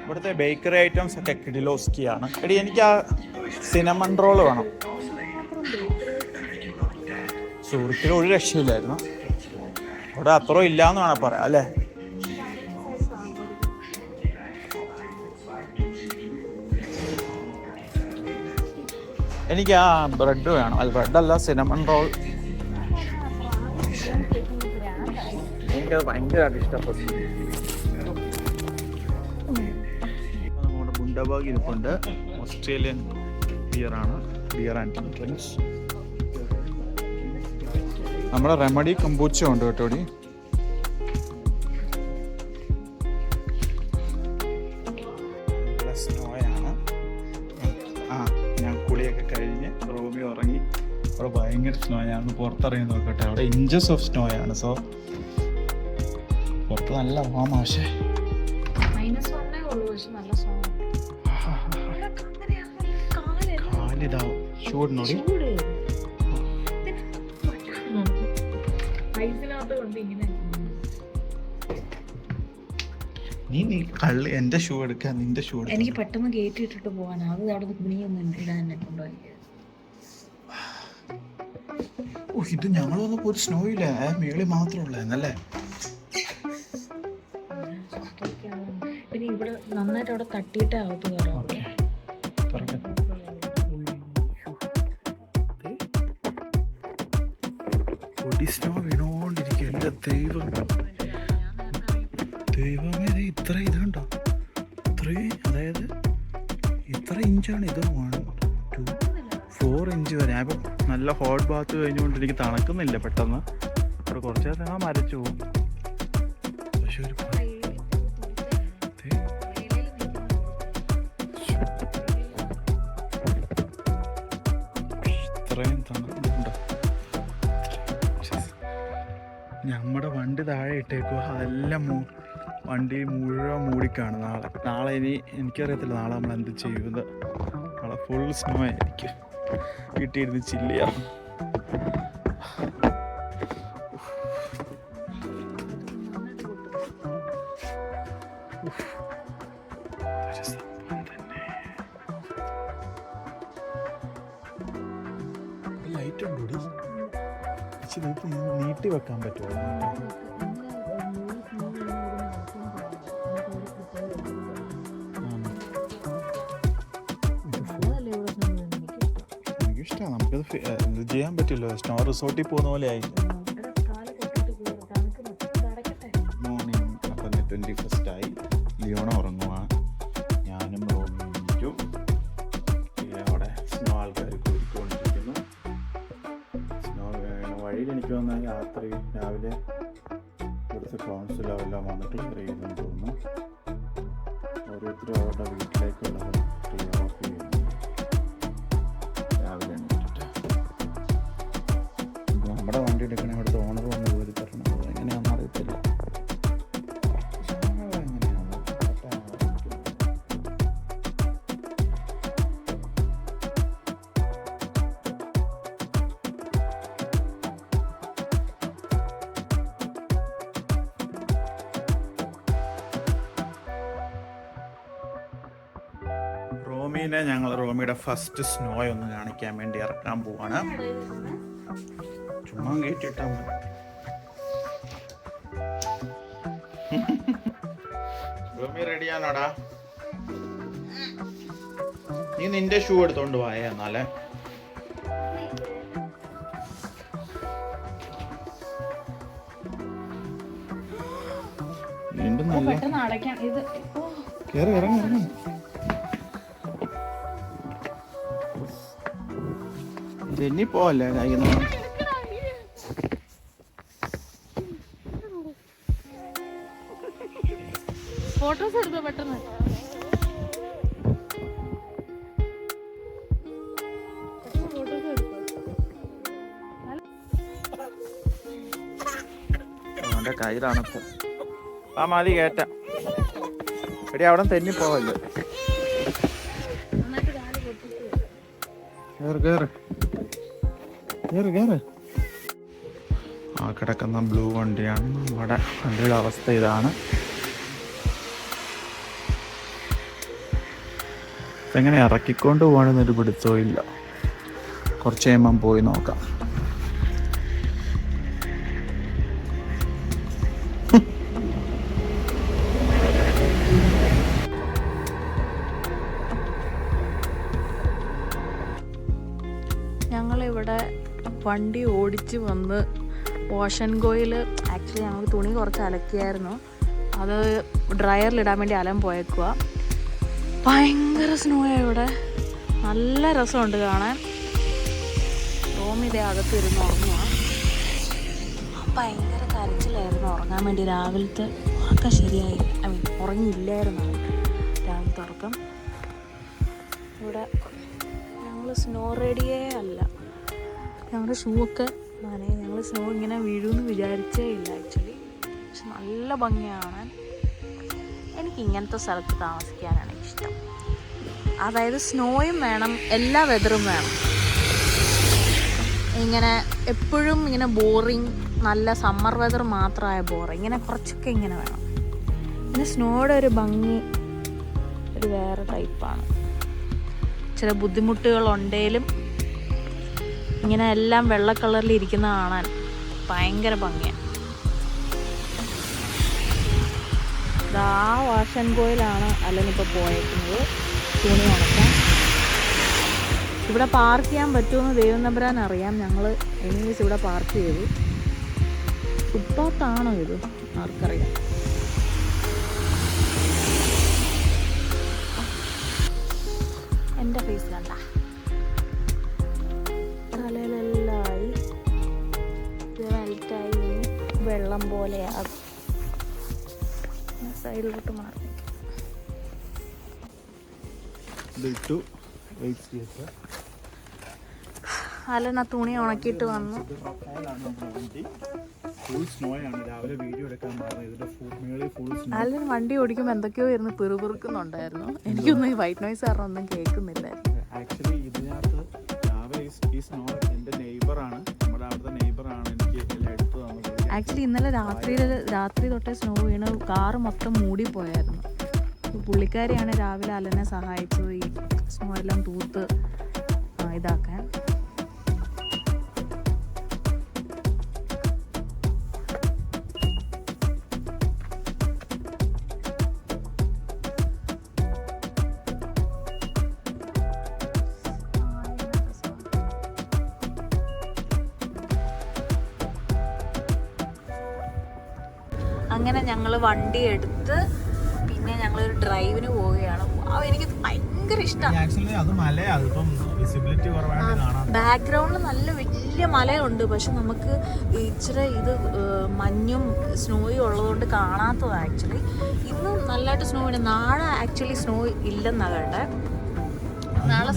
S1: ഇവിടുത്തെ ബേക്കറി ഐറ്റംസ് ഒക്കെ കിഡിലോസ്കിയാണ്. എടി എനിക്ക് ആ സിനമൺ റോള് വേണം. സുഹൃത്തിൽ ഒരു രക്ഷയില്ലായിരുന്നു. ഇവിടെ അത്ര ഇല്ലാന്ന് വേണം പറയാം അല്ലേ? എനിക്ക് ആ ബ്രെഡ് വേണം. അത് ബ്രെഡല്ല, സിനമൺ റോൾ. എനിക്കത് ഭയങ്കരമായിട്ട് ഇഷ്ടപ്പെട്ടു. നമ്മുടെ ബുണ്ടബർഗ് ഇരിപ്പുണ്ട്. ഓസ്ട്രേലിയൻ ബിയറാണ്, ബിയർ ആൻഡ് ഡ്രിങ്ക്സ്. നമ്മുടെ റെമഡി കമ്പൂച്ച ഉണ്ട് കേട്ടോടി. സ്നോയാണ്. ആ ഞാൻ കുളിയൊക്കെ കഴിഞ്ഞ് റൂമിൽ ഉറങ്ങി. അവിടെ ഭയങ്കര സ്നോയാണ്. പുറത്തിറങ്ങി നോക്കട്ടെ, അവിടെ ഇഞ്ചസ് ഓഫ് സ്നോയാണ്. സോ പുറത്ത് നല്ല വാമ. പക്ഷേ കാലിതാവും ചൂടിനോടി. നീ കള്ളി എന്റെ ഷൂ എടുക്കാൻ, നിന്റെ ഷൂ എടുക്കാൻ.
S2: എനിക്ക് പെട്ടെന്ന് ഗേറ്റ് ഇട്ടിട്ട് പോകാൻ. അത് അവിടെ കുണിയൊന്നും ഇടാൻ എന്നെ കൊണ്ടുപോയി.
S1: ഓ ഇത് ഞങ്ങൾ വന്നപ്പോ ഒരു സ്നോ ഇല്ല, മേളിൽ മാത്രമുള്ളതല്ലേ.
S2: പിന്നെ ഇവിടെ നന്നായിട്ട് അവിടെ തട്ടിയിട്ടേ അകത്ത് കയറാം.
S1: സ്നോ വീണോണ്ടിരിക്കുക. എന്റെ ദൈവമേ, ഇത്ര ഇതുണ്ടോ? അതായത് ഇത്ര ഇഞ്ചാണ് ഇത്. 1, 2, 4 ഇഞ്ച് വരെ. ഞാൻ ഇപ്പം നല്ല ഹോട്ട് ബാത്ത് കഴിഞ്ഞുകൊണ്ട് എനിക്ക് തണുക്കുന്നില്ല പെട്ടെന്ന്. അവിടെ കുറച്ച് നേരം മരച്ചു പോകും. പക്ഷെ ഒരു ഇത്രയും തണുക്കുന്നുണ്ടോ? നമ്മുടെ വണ്ടി താഴെ ഇട്ടേക്കുക. അതെല്ലാം വണ്ടി മുഴുവൻ മൂടിക്കാണ്. നാളെ ഇനി എനിക്കറിയത്തില്ല നാളെ നമ്മൾ എന്ത് ചെയ്യുന്നത്. നാളെ ഫുൾ സ്നോ ആയിരിക്കും. വീട്ടിലിരുന്ന് ചില്ലിയാ. ലൈറ്റ് ഉണ്ടോ? നീട്ടി വെക്കാൻ പറ്റുമോ? കറക്റ്റാണ്. നമുക്കത് ഇത് ചെയ്യാൻ പറ്റില്ല. സ്നോ റിസോർട്ടിൽ പോകുന്ന പോലെ ആയി. മോർണിംഗ് അപ്പം 21st ആയി. ലിയോണ ഉറങ്ങുക, ഞാനും റോമിയും അവിടെ സ്നോ ആൾക്കാർ കൂടിക്കൊണ്ടിരിക്കുന്നു. സ്നോ വഴിയിൽ എനിക്ക് വന്നാൽ രാത്രി രാവിലെ ഇവിടുത്തെ കൗൺസിലോ എല്ലാം വന്ന് ക്ലിയർ ചെയ്യുമെന്ന് തോന്നുന്നു. ഓരോരുത്തരും അവരുടെ വീട്ടിലേക്കുള്ളത് ക്ലിയർ ഓഫ് ചെയ്യുന്നു രാവിലെ എണീറ്റിട്ട്. നമ്മുടെ വണ്ടി എടുക്കണേ ഇവിടുത്തെ ഓണർ വന്ന് പോയി തരണം. അതെങ്ങനെയാണെന്ന് അറിയത്തില്ല. റോമീനെ ഞങ്ങൾ റോമിയുടെ ഫസ്റ്റ് സ്നോ ഒന്ന് കാണിക്കാൻ വേണ്ടി ഇറക്കാൻ പോവാണ്. ചുമ്മാ കേട്ടിട്ടാ മതി. റോമി റെഡിയാണോടാ? നീ നിന്റെ ഷൂ എടുത്തോണ്ട് പോയേ. എന്നാലേ വീണ്ടും നല്ല കേറി ഇറങ്ങി. തെന്നി പോവല്ലേ കയ്യിൽ നിന്ന്.
S2: ഫോട്ടോസ് എടുത്തോ പെട്ടെന്ന്.
S1: അവന്റെ കയ്യിലാണപ്പോ ആ മതി കേറ്റ. എടി അവിടെ തെന്നി പോവല്ലേ. ആ കിടക്കുന്ന ബ്ലൂ വണ്ടിയാണ് നമ്മുടെ വണ്ടിയുടെ അവസ്ഥ. ഇതാണ്. എങ്ങനെ ഇറക്കിക്കൊണ്ട് പോകണമെന്നൊരു പിടുത്തവും ഇല്ല. കുറച്ച് കഴിയുമ്പം പോയി നോക്കാം.
S2: ഞങ്ങളിവിടെ വണ്ടി ഓടിച്ച് വന്ന് ഓഷൻ ഗോയിൽ ആക്ച്വലി ഞങ്ങൾ തുണി കുറച്ച് അലക്കിയായിരുന്നു. അത് ഡ്രയറിലിടാൻ വേണ്ടി അലൻ പോയേക്കുക. ഭയങ്കര സ്നോയാണ് ഇവിടെ. നല്ല രസമുണ്ട് കാണാൻ. റോമിതേ അകത്തിരുന്ന് ഉറങ്ങുക. ഭയങ്കര കരച്ചിലായിരുന്നു ഉറങ്ങാൻ വേണ്ടി. രാവിലത്തെ ഉറക്കം ശരിയായി. ഉറങ്ങിയില്ലായിരുന്നു രാവിലത്തെ ഉറക്കം. ഇവിടെ ഞങ്ങൾ സ്നോ റെഡിയേ അല്ല. ഞങ്ങളുടെ ഷൂ ഒക്കെ നനയും. ഞങ്ങൾ സ്നോ ഇങ്ങനെ വീഴുമെന്ന് വിചാരിച്ചേ ഇല്ല ആക്ച്വലി. പക്ഷെ നല്ല ഭംഗിയാണ്. എനിക്ക് ഇങ്ങനത്തെ സ്ഥലത്ത് താമസിക്കാനാണ് ഇഷ്ടം. അതായത് സ്നോയും വേണം, എല്ലാ വെതറും വേണം. ഇങ്ങനെ എപ്പോഴും ഇങ്ങനെ ബോറിങ്, നല്ല സമ്മർ വെതർ മാത്രമായ ബോറിങ്, ഇങ്ങനെ കുറച്ചൊക്കെ ഇങ്ങനെ വേണം. പിന്നെ സ്നോയുടെ ഒരു ഭംഗി ഒരു വേറെ ടൈപ്പാണ്. ചില ബുദ്ധിമുട്ടുകളുണ്ടെങ്കിലും ഇങ്ങനെ എല്ലാം വെള്ള കളറിൽ ഇരിക്കുന്ന കാണാൻ ഭയങ്കര ഭംഗിയാണ്. ഇതാ വാഷൻ ഗോയിലാണ് അല്ലനിപ്പോൾ പോയേക്കുന്നത് തുണി ഉണക്കാൻ. ഇവിടെ പാർക്ക് ചെയ്യാൻ പറ്റുമെന്ന് ദൈവം തമ്പുരാൻ അറിയാം. ഞങ്ങൾ എനിവേസ് ഇവിടെ പാർക്ക് ചെയ്തു. ഫുട്പാത്താണോ ഇത് ആർക്കറിയാം. എൻ്റെ ഫേസ് കണ്ട തലയിലെല്ലായി ഇത് മെൽറ്റായി വെള്ളം പോലെയാകും. സൈഡിലോട്ട് മാറി അലന തുണി ഉണക്കിയിട്ട് വന്നു. അലൻ വണ്ടി ഓടിക്കുമ്പോൾ എന്തൊക്കെയോ ഇരുന്ന് പിറുപിറുക്കുന്നുണ്ടായിരുന്നു. എനിക്കൊന്നും ഈ വൈറ്റ് നോയ്സ് കാരണം ഒന്നും കേൾക്കുന്നില്ലായിരുന്നു.
S1: ആക്ച്വലി ഇതിനകത്ത് ഈ സ്നോ എൻ്റെ നെയ്ബറാണ്, നമ്മുടെ അവിടുത്തെ നെയ്ബറാണ് എനിക്ക് എല്ലാം എടുത്തു തന്നത്.
S2: ആക്ച്വലി ഇന്നലെ രാത്രി തൊട്ടേ സ്നോ വീണ് കാറ് മൊത്തം മൂടിപ്പോയായിരുന്നു. പുള്ളിക്കാരിയാണ് രാവിലെ അലനെ സഹായിച്ചത് ഈ സ്നോ എല്ലാം തൂത്ത് ഇതാക്കാൻ. അങ്ങനെ ഞങ്ങൾ വണ്ടി എടുത്ത് പിന്നെ ഞങ്ങളൊരു ഡ്രൈവിന് പോവുകയാണ്. എനിക്ക് ഭയങ്കര ഇഷ്ടമാണ്. ബാക്ക്ഗ്രൗണ്ടിൽ നല്ല വലിയ മലയുണ്ട്, പക്ഷെ നമുക്ക് ഇച്ചിരി ഇത് മഞ്ഞും സ്നോയും ഉള്ളതുകൊണ്ട് കാണാത്തതാണ് ആക്ച്വലി. ഇന്ന് നല്ലതായിട്ട് സ്നോ ഉണ്ട്. നാളെ ആക്ച്വലി സ്നോ ഇല്ലെന്നാ കേട്ടെ. നാളെ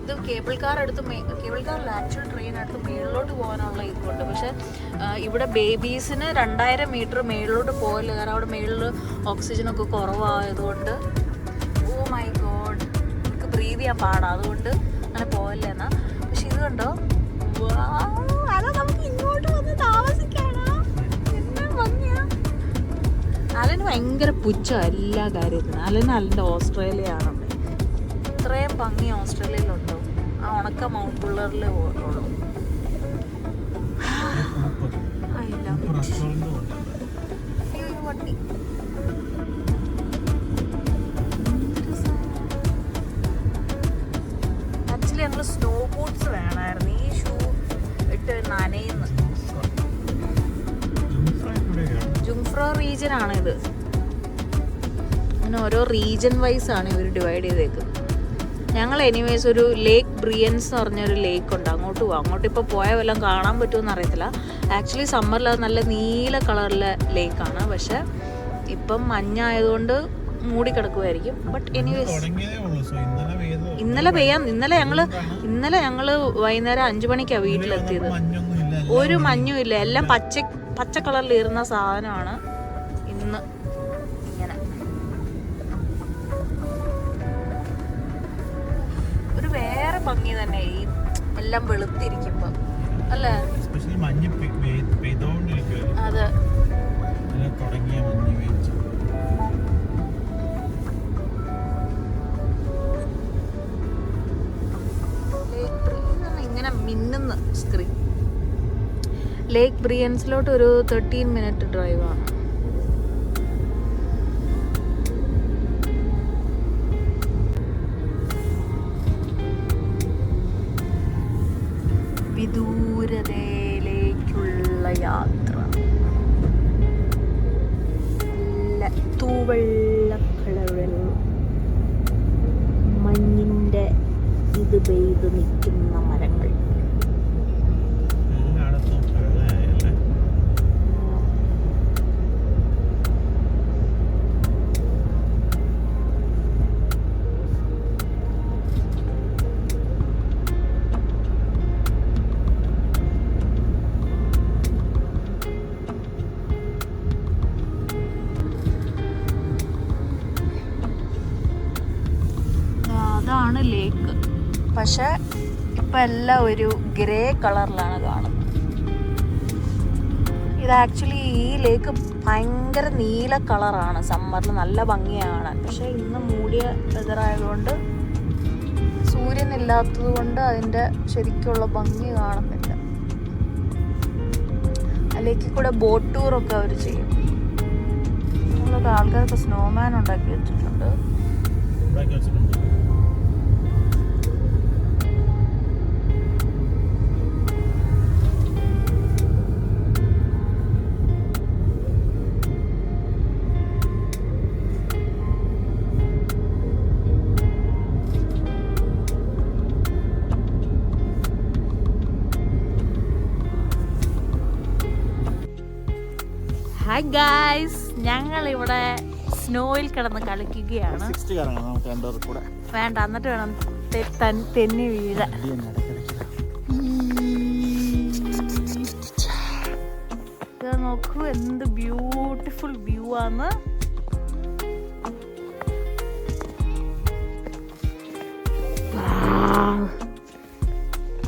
S2: ഇത് കേബിൾ കാറില്ല, ആക്ച്വൽ ട്രെയിൻ അടുത്ത് മേളിലോട്ട് പോകാനുള്ള ഇതുണ്ട്. പക്ഷെ ഇവിടെ ബേബീസിന് 2000 മീറ്റർ മേളിലോട്ട് പോകില്ല, കാരണം അവിടെ മേളിൽ ഓക്സിജനൊക്കെ കുറവായതുകൊണ്ട്. ഓ മൈ ഗോഡ്, എനിക്ക് ബ്രീത് ചെയ്യാൻ പാടാ, അതുകൊണ്ട് അങ്ങനെ പോകല്ലേ എന്നാ. പക്ഷെ ഇത് കണ്ടോ, അതാ നമുക്ക് ഇങ്ങോട്ട് വന്ന് താമസിക്കാനാ, എന്നാ ഭംഗിയാ. അലന് ഭയങ്കര പുച്ഛം എല്ലാ കാര്യത്തിനും. അലൻ്റെ ഓസ്ട്രേലിയ ആണ്. ഇത്രയും ഭംഗി ഓസ്ട്രേലിയയിലുണ്ടോ? ആ ഉണക്ക മൗണ്ട് ബുള്ളറിൽ ഉള്ളൂ. വണ്ടി ആക്ച്വലി ഞങ്ങൾ സ്നോ ബൂട്ട്സ് വേണമായിരുന്നു. ഈ ഷൂ ഇട്ട് നനയുന്നു. ജുംഫ്രോ റീജിയൻ ആണിത്. അങ്ങനെ ഓരോ റീജിയൻ വൈസ് ആണ് ഇവർ ഡിവൈഡ് ചെയ്തേക്കുന്നത്. ഞങ്ങൾ എനിവേസ് ഒരു ലേക്ക് ബ്രിയൻസ് എന്ന് പറഞ്ഞൊരു ലേക്ക് ഉണ്ട്, അങ്ങോട്ട് പോകും. അങ്ങോട്ട് ഇപ്പോൾ പോയാൽ വല്ലതും കാണാൻ പറ്റുമെന്ന് അറിയത്തില്ല. ആക്ച്വലി സമ്മറിൽ അത് നല്ല നീല കളറിലെ ലേക്കാണ്, പക്ഷെ ഇപ്പം മഞ്ഞായതുകൊണ്ട് മൂടിക്കിടക്കുമായിരിക്കും. ബട്ട് എനിവേസ് ഇന്നലെ ഞങ്ങള് വൈകുന്നേരം 5 മണിക്കാണ് വീട്ടിലെത്തിയത്. ഒരു മഞ്ഞും ഇല്ല, എല്ലാം പച്ച കളറിൽ ഇരുന്ന സാധനമാണ് ഇന്ന്. ഇങ്ങനെ ഒരു വേറെ ഭംഗി തന്നെ ഈ എല്ലാം വെളുത്തിരിക്കുമ്പോ അല്ലേ. അതെ, ഇങ്ങനെ മിന്നുന്ന സ്ക്രീൻ. ലേക്ക് ബ്രിയൻസിലോട്ട് ഒരു 13 മിനിറ്റ് ഡ്രൈവാണ്. വിദൂരതയിലേക്കുള്ള യാത്ര. തൂവെള്ളക്കളറിൽ മഞ്ഞിന്റെ ഇത് പെയ്ത് നിൽക്കുന്ന മരങ്ങൾ. അതാണ് ലേക്ക്. പക്ഷെ ഇപ്പം എല്ലാം ഒരു ഗ്രേ കളറിലാണ് കാണുന്നത്. ഇത് ആക്ച്വലി ഈ ലേക്ക് ഭയങ്കര നീല കളറാണ്. സമ്മറിൽ നല്ല ഭംഗിയാണ്. പക്ഷെ ഇന്ന് മൂടിയ വെതറായതുകൊണ്ട്, സൂര്യനില്ലാത്തത് കൊണ്ട് അതിൻ്റെ ശരിക്കുള്ള ഭംഗി കാണുന്നില്ല. അതിലേക്ക് കൂടെ ബോട്ട് ടൂറൊക്കെ അവർ ചെയ്യും. നമ്മളൊക്കെ ആൾക്കാരൊക്കെ സ്നോമാൻ ഉണ്ടാക്കി വെച്ചിട്ടുണ്ട്. ഹായ് ഗായ്സ്, ഞങ്ങളിവിടെ സ്നോയിൽ കിടന്ന് കളിക്കുകയാണ്. വേണ്ട, എന്നിട്ട് വേണം തെന്നി വീഴാൻ. നോക്കൂ എന്ത് ബ്യൂട്ടിഫുൾ വ്യൂ ആണ്.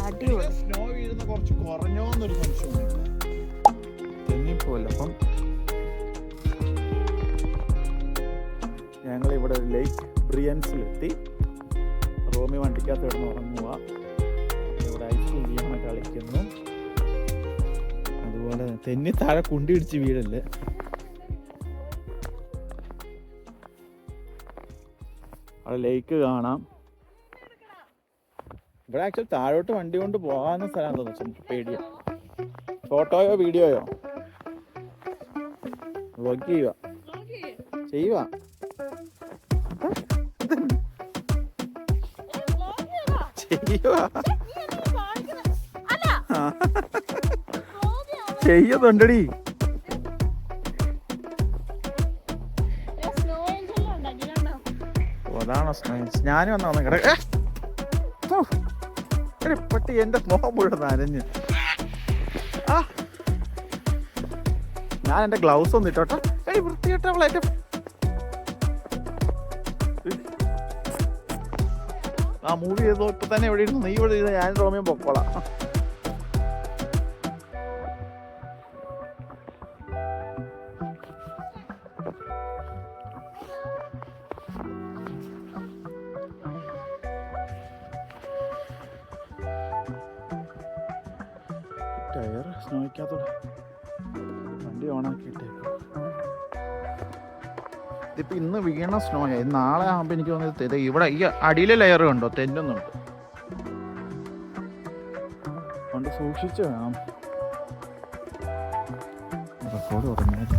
S2: അടിപൊളി. സ്നോ വീഴുന്ന കുറച്ച് കുറഞ്ഞോന്നൊരു സംശയം തെന്നിപ്പോലെ. അപ്പം ഞങ്ങളിവിടെ ഒരു ലേക്ക് ബ്രിയൻസിലെത്തി. റോമി വണ്ടിക്കകത്ത് കിടന്ന് ഉറങ്ങുക. ഇവിടെ ഐസ് ഗെയിം കളിക്കുന്നു. അതുപോലെ തെന്നി താഴെ കുണ്ടി പിടിച്ച് വീഴല്ലേ. അവിടെ ലേക്ക് കാണാം. ഇവിടെ ആക്ച്വലി താഴോട്ട് വണ്ടി കൊണ്ട് പോകാവുന്ന സ്ഥലമാണെന്ന് തോന്നുന്നു. പേടിയാണ്.
S1: ഫോട്ടോയോ വീഡിയോയോ? വ്ലോഗ് ചെയ്യുക. ചെയ്യുന്നുണ്ടടി. അതാണോ സ്നൈസ്? ഞാനും വന്നാ കിടക്ക പട്ടി എന്റെ മുഖം മുഴുവൻ നനഞ്ഞ്. ഞാൻ എന്റെ ഗ്ലൗസ് ഒന്നും ഇട്ടോട്ടെ. വൃത്തിയിട്ടവളെ ആ മൂവി ചെയ്തോ ഇപ്പൊ തന്നെ എവിടെ ഇരുന്നു? നീ ഇവിടെ ഇരുന്ന് ഞാൻ റോമിയും പൊക്കോളാം. ടയർ സ്നോയ്ക്കകത്തോടെ വണ്ടി ഓണാക്കിയിട്ടേക്കും. ഇതിപ്പോ ഇന്ന് വീണ സ്നോയായി. നാളെ ആകുമ്പോ എനിക്ക് തോന്നുന്നത് ഇവിടെ ഈ അടിയിലെ ലെയർ കണ്ടോ തെന്നുന്നുണ്ട്. അതുകൊണ്ട് സൂക്ഷിച്ച് വേണം. റെക്കോർഡ് തുടങ്ങിയത്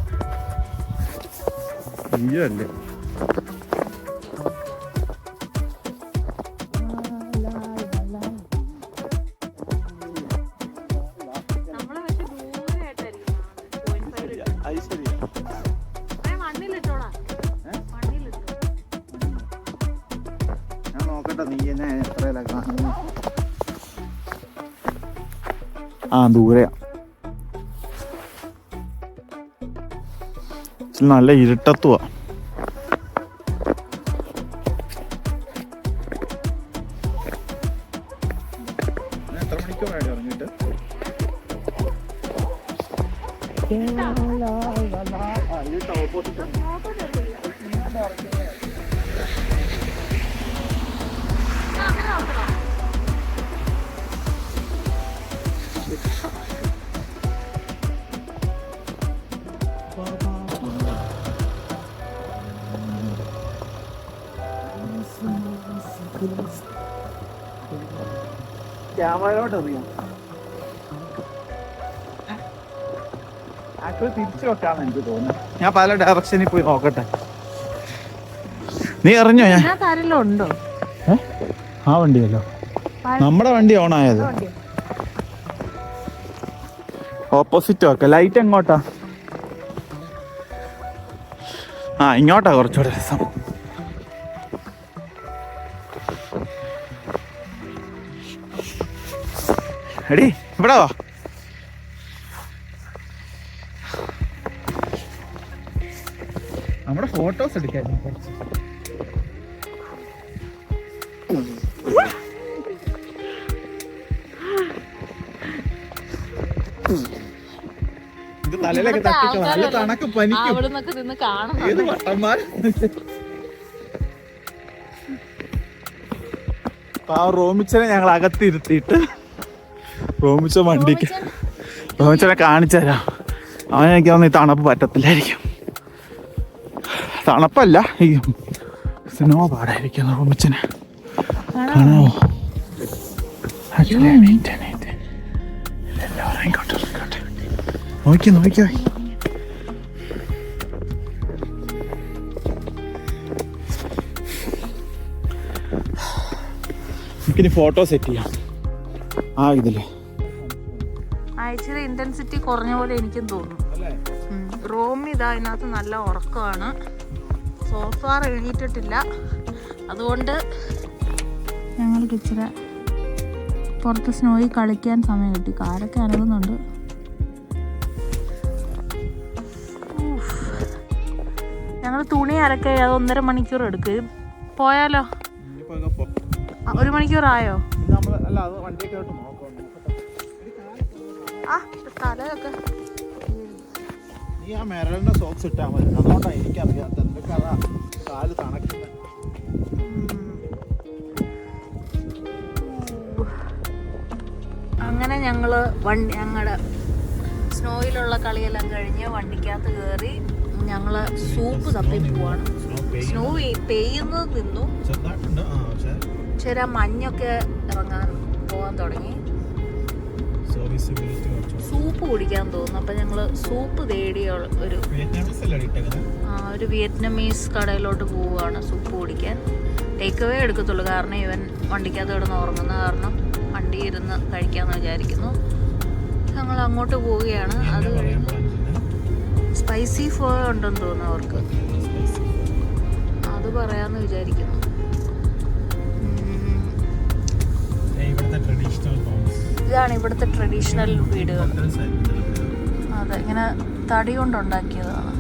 S1: അല്ലേ? ദൂരെയാ. നല്ല ഇരുട്ടത്തുവാ. എത്ര മണിക്കൂറായിട്ട് ഇറങ്ങിയിട്ട്? ക്യാമറയിലോട്ട് അറിയാം. തിരിച്ചു വെക്കാന്ന് എനിക്ക് തോന്നുന്നു. ഞാൻ പല ഡയറക്ഷനിൽ പോയി നോക്കട്ടെ. നീ അറിഞ്ഞോ? ഞാൻ
S2: ഉണ്ടോ?
S1: ആ വണ്ടിയല്ലോ നമ്മുടെ വണ്ടി ഓണായത്. ഓപ്പോസിറ്റ് വെക്ക. ലൈറ്റ് എങ്ങോട്ടാ? ഇങ്ങോട്ടാ കുറച്ചുകൂടെ രസം. എടി ഇവിടെ വാ. നമ്മുടെ ഫോട്ടോസ് എടുക്കാൻ ഇത് തലയിലൊക്കെ തട്ടിക്കോ. നല്ല തണക്ക് പനിക്കും. ഏത് വട്ടന്മാർ. ആ റോമിച്ചനെ ഞങ്ങൾ അകത്തിരുത്തിയിട്ട് റോമിച്ചനെ കാണിച്ചു തരാം. അവനെനിക്ക് തോന്നുന്നു ഈ തണുപ്പ് പറ്റത്തില്ലായിരിക്കും. തണുപ്പല്ല, ഈ സ്നോ പാടായിരിക്കും റോമിച്ചന്. കാണാമോ? നോക്കിയോ നമുക്കിനി ഫോട്ടോ സെറ്റ് ചെയ്യാം. ഇതില്
S2: ഇച്ചിരി ഇന്റൻസിറ്റി കുറഞ്ഞ പോലെ എനിക്കും തോന്നുന്നു. റോമി ഇതാ അതിനകത്ത് നല്ല ഉറക്കമാണ്. സോഫാർ എഴുതിയിട്ടില്ല. അതുകൊണ്ട് ഞങ്ങൾക്ക് ഇച്ചിരി പുറത്ത് സ്നോയിൽ കളിക്കാൻ സമയം കിട്ടി. കാലൊക്കെ അനങ്ങുന്നുണ്ട്. ഞങ്ങൾ തുണി അലക്കെ അത് 1.5 മണിക്കൂർ എടുക്കും. പോയാലോ? 1 മണിക്കൂറായോ? തലയൊക്കെ
S1: നീ ആ മെറലിന്റെ സോക്സ് ഇട്ടാൽ മതി. അതുകൊണ്ടാണ് എനിക്കറിയാത്ത എന്തൊക്കെ അതാ കാല് തണക്കുന്നത്.
S2: അങ്ങനെ ഞങ്ങള് ഞങ്ങളുടെ സ്നോയിലുള്ള കളിയെല്ലാം കഴിഞ്ഞ് വണ്ടിക്കകത്ത് കയറി ഞങ്ങള് സൂപ്പ് തപ്പി പോവാണ്. സ്നോ പെയ്യുന്നത് നിന്നു. ചില മഞ്ഞൊക്കെ പോകാൻ തുടങ്ങി. സൂപ്പ് കുടിക്കാൻ തോന്നുന്നു. അപ്പം ഞങ്ങൾ സൂപ്പ് തേടിയ ഒരു വിയറ്റ്നമീസ് കടയിലോട്ട് പോവുകയാണ് സൂപ്പ് കുടിക്കാൻ. ടേക്ക് അവേ എടുക്കത്തുള്ളൂ, കാരണം ഇവൻ വണ്ടിക്കകത്ത് കിടന്ന് ഉറങ്ങുന്ന കാരണം വണ്ടി ഇരുന്ന് കഴിക്കാമെന്ന് വിചാരിക്കുന്നു. ഞങ്ങൾ അങ്ങോട്ട് പോവുകയാണ്. അത് കഴിഞ്ഞ് സ്പൈസി ഫോ ഉണ്ടെന്ന് തോന്നുന്നു അവർക്ക്, അത് പറയാമെന്ന് വിചാരിക്കുന്നു. ഇതാണ് ഇവിടുത്തെ ട്രഡീഷണൽ വീടുകൾ. അതെ, ഇങ്ങനെ തടി കൊണ്ടുണ്ടാക്കിയതാണ്.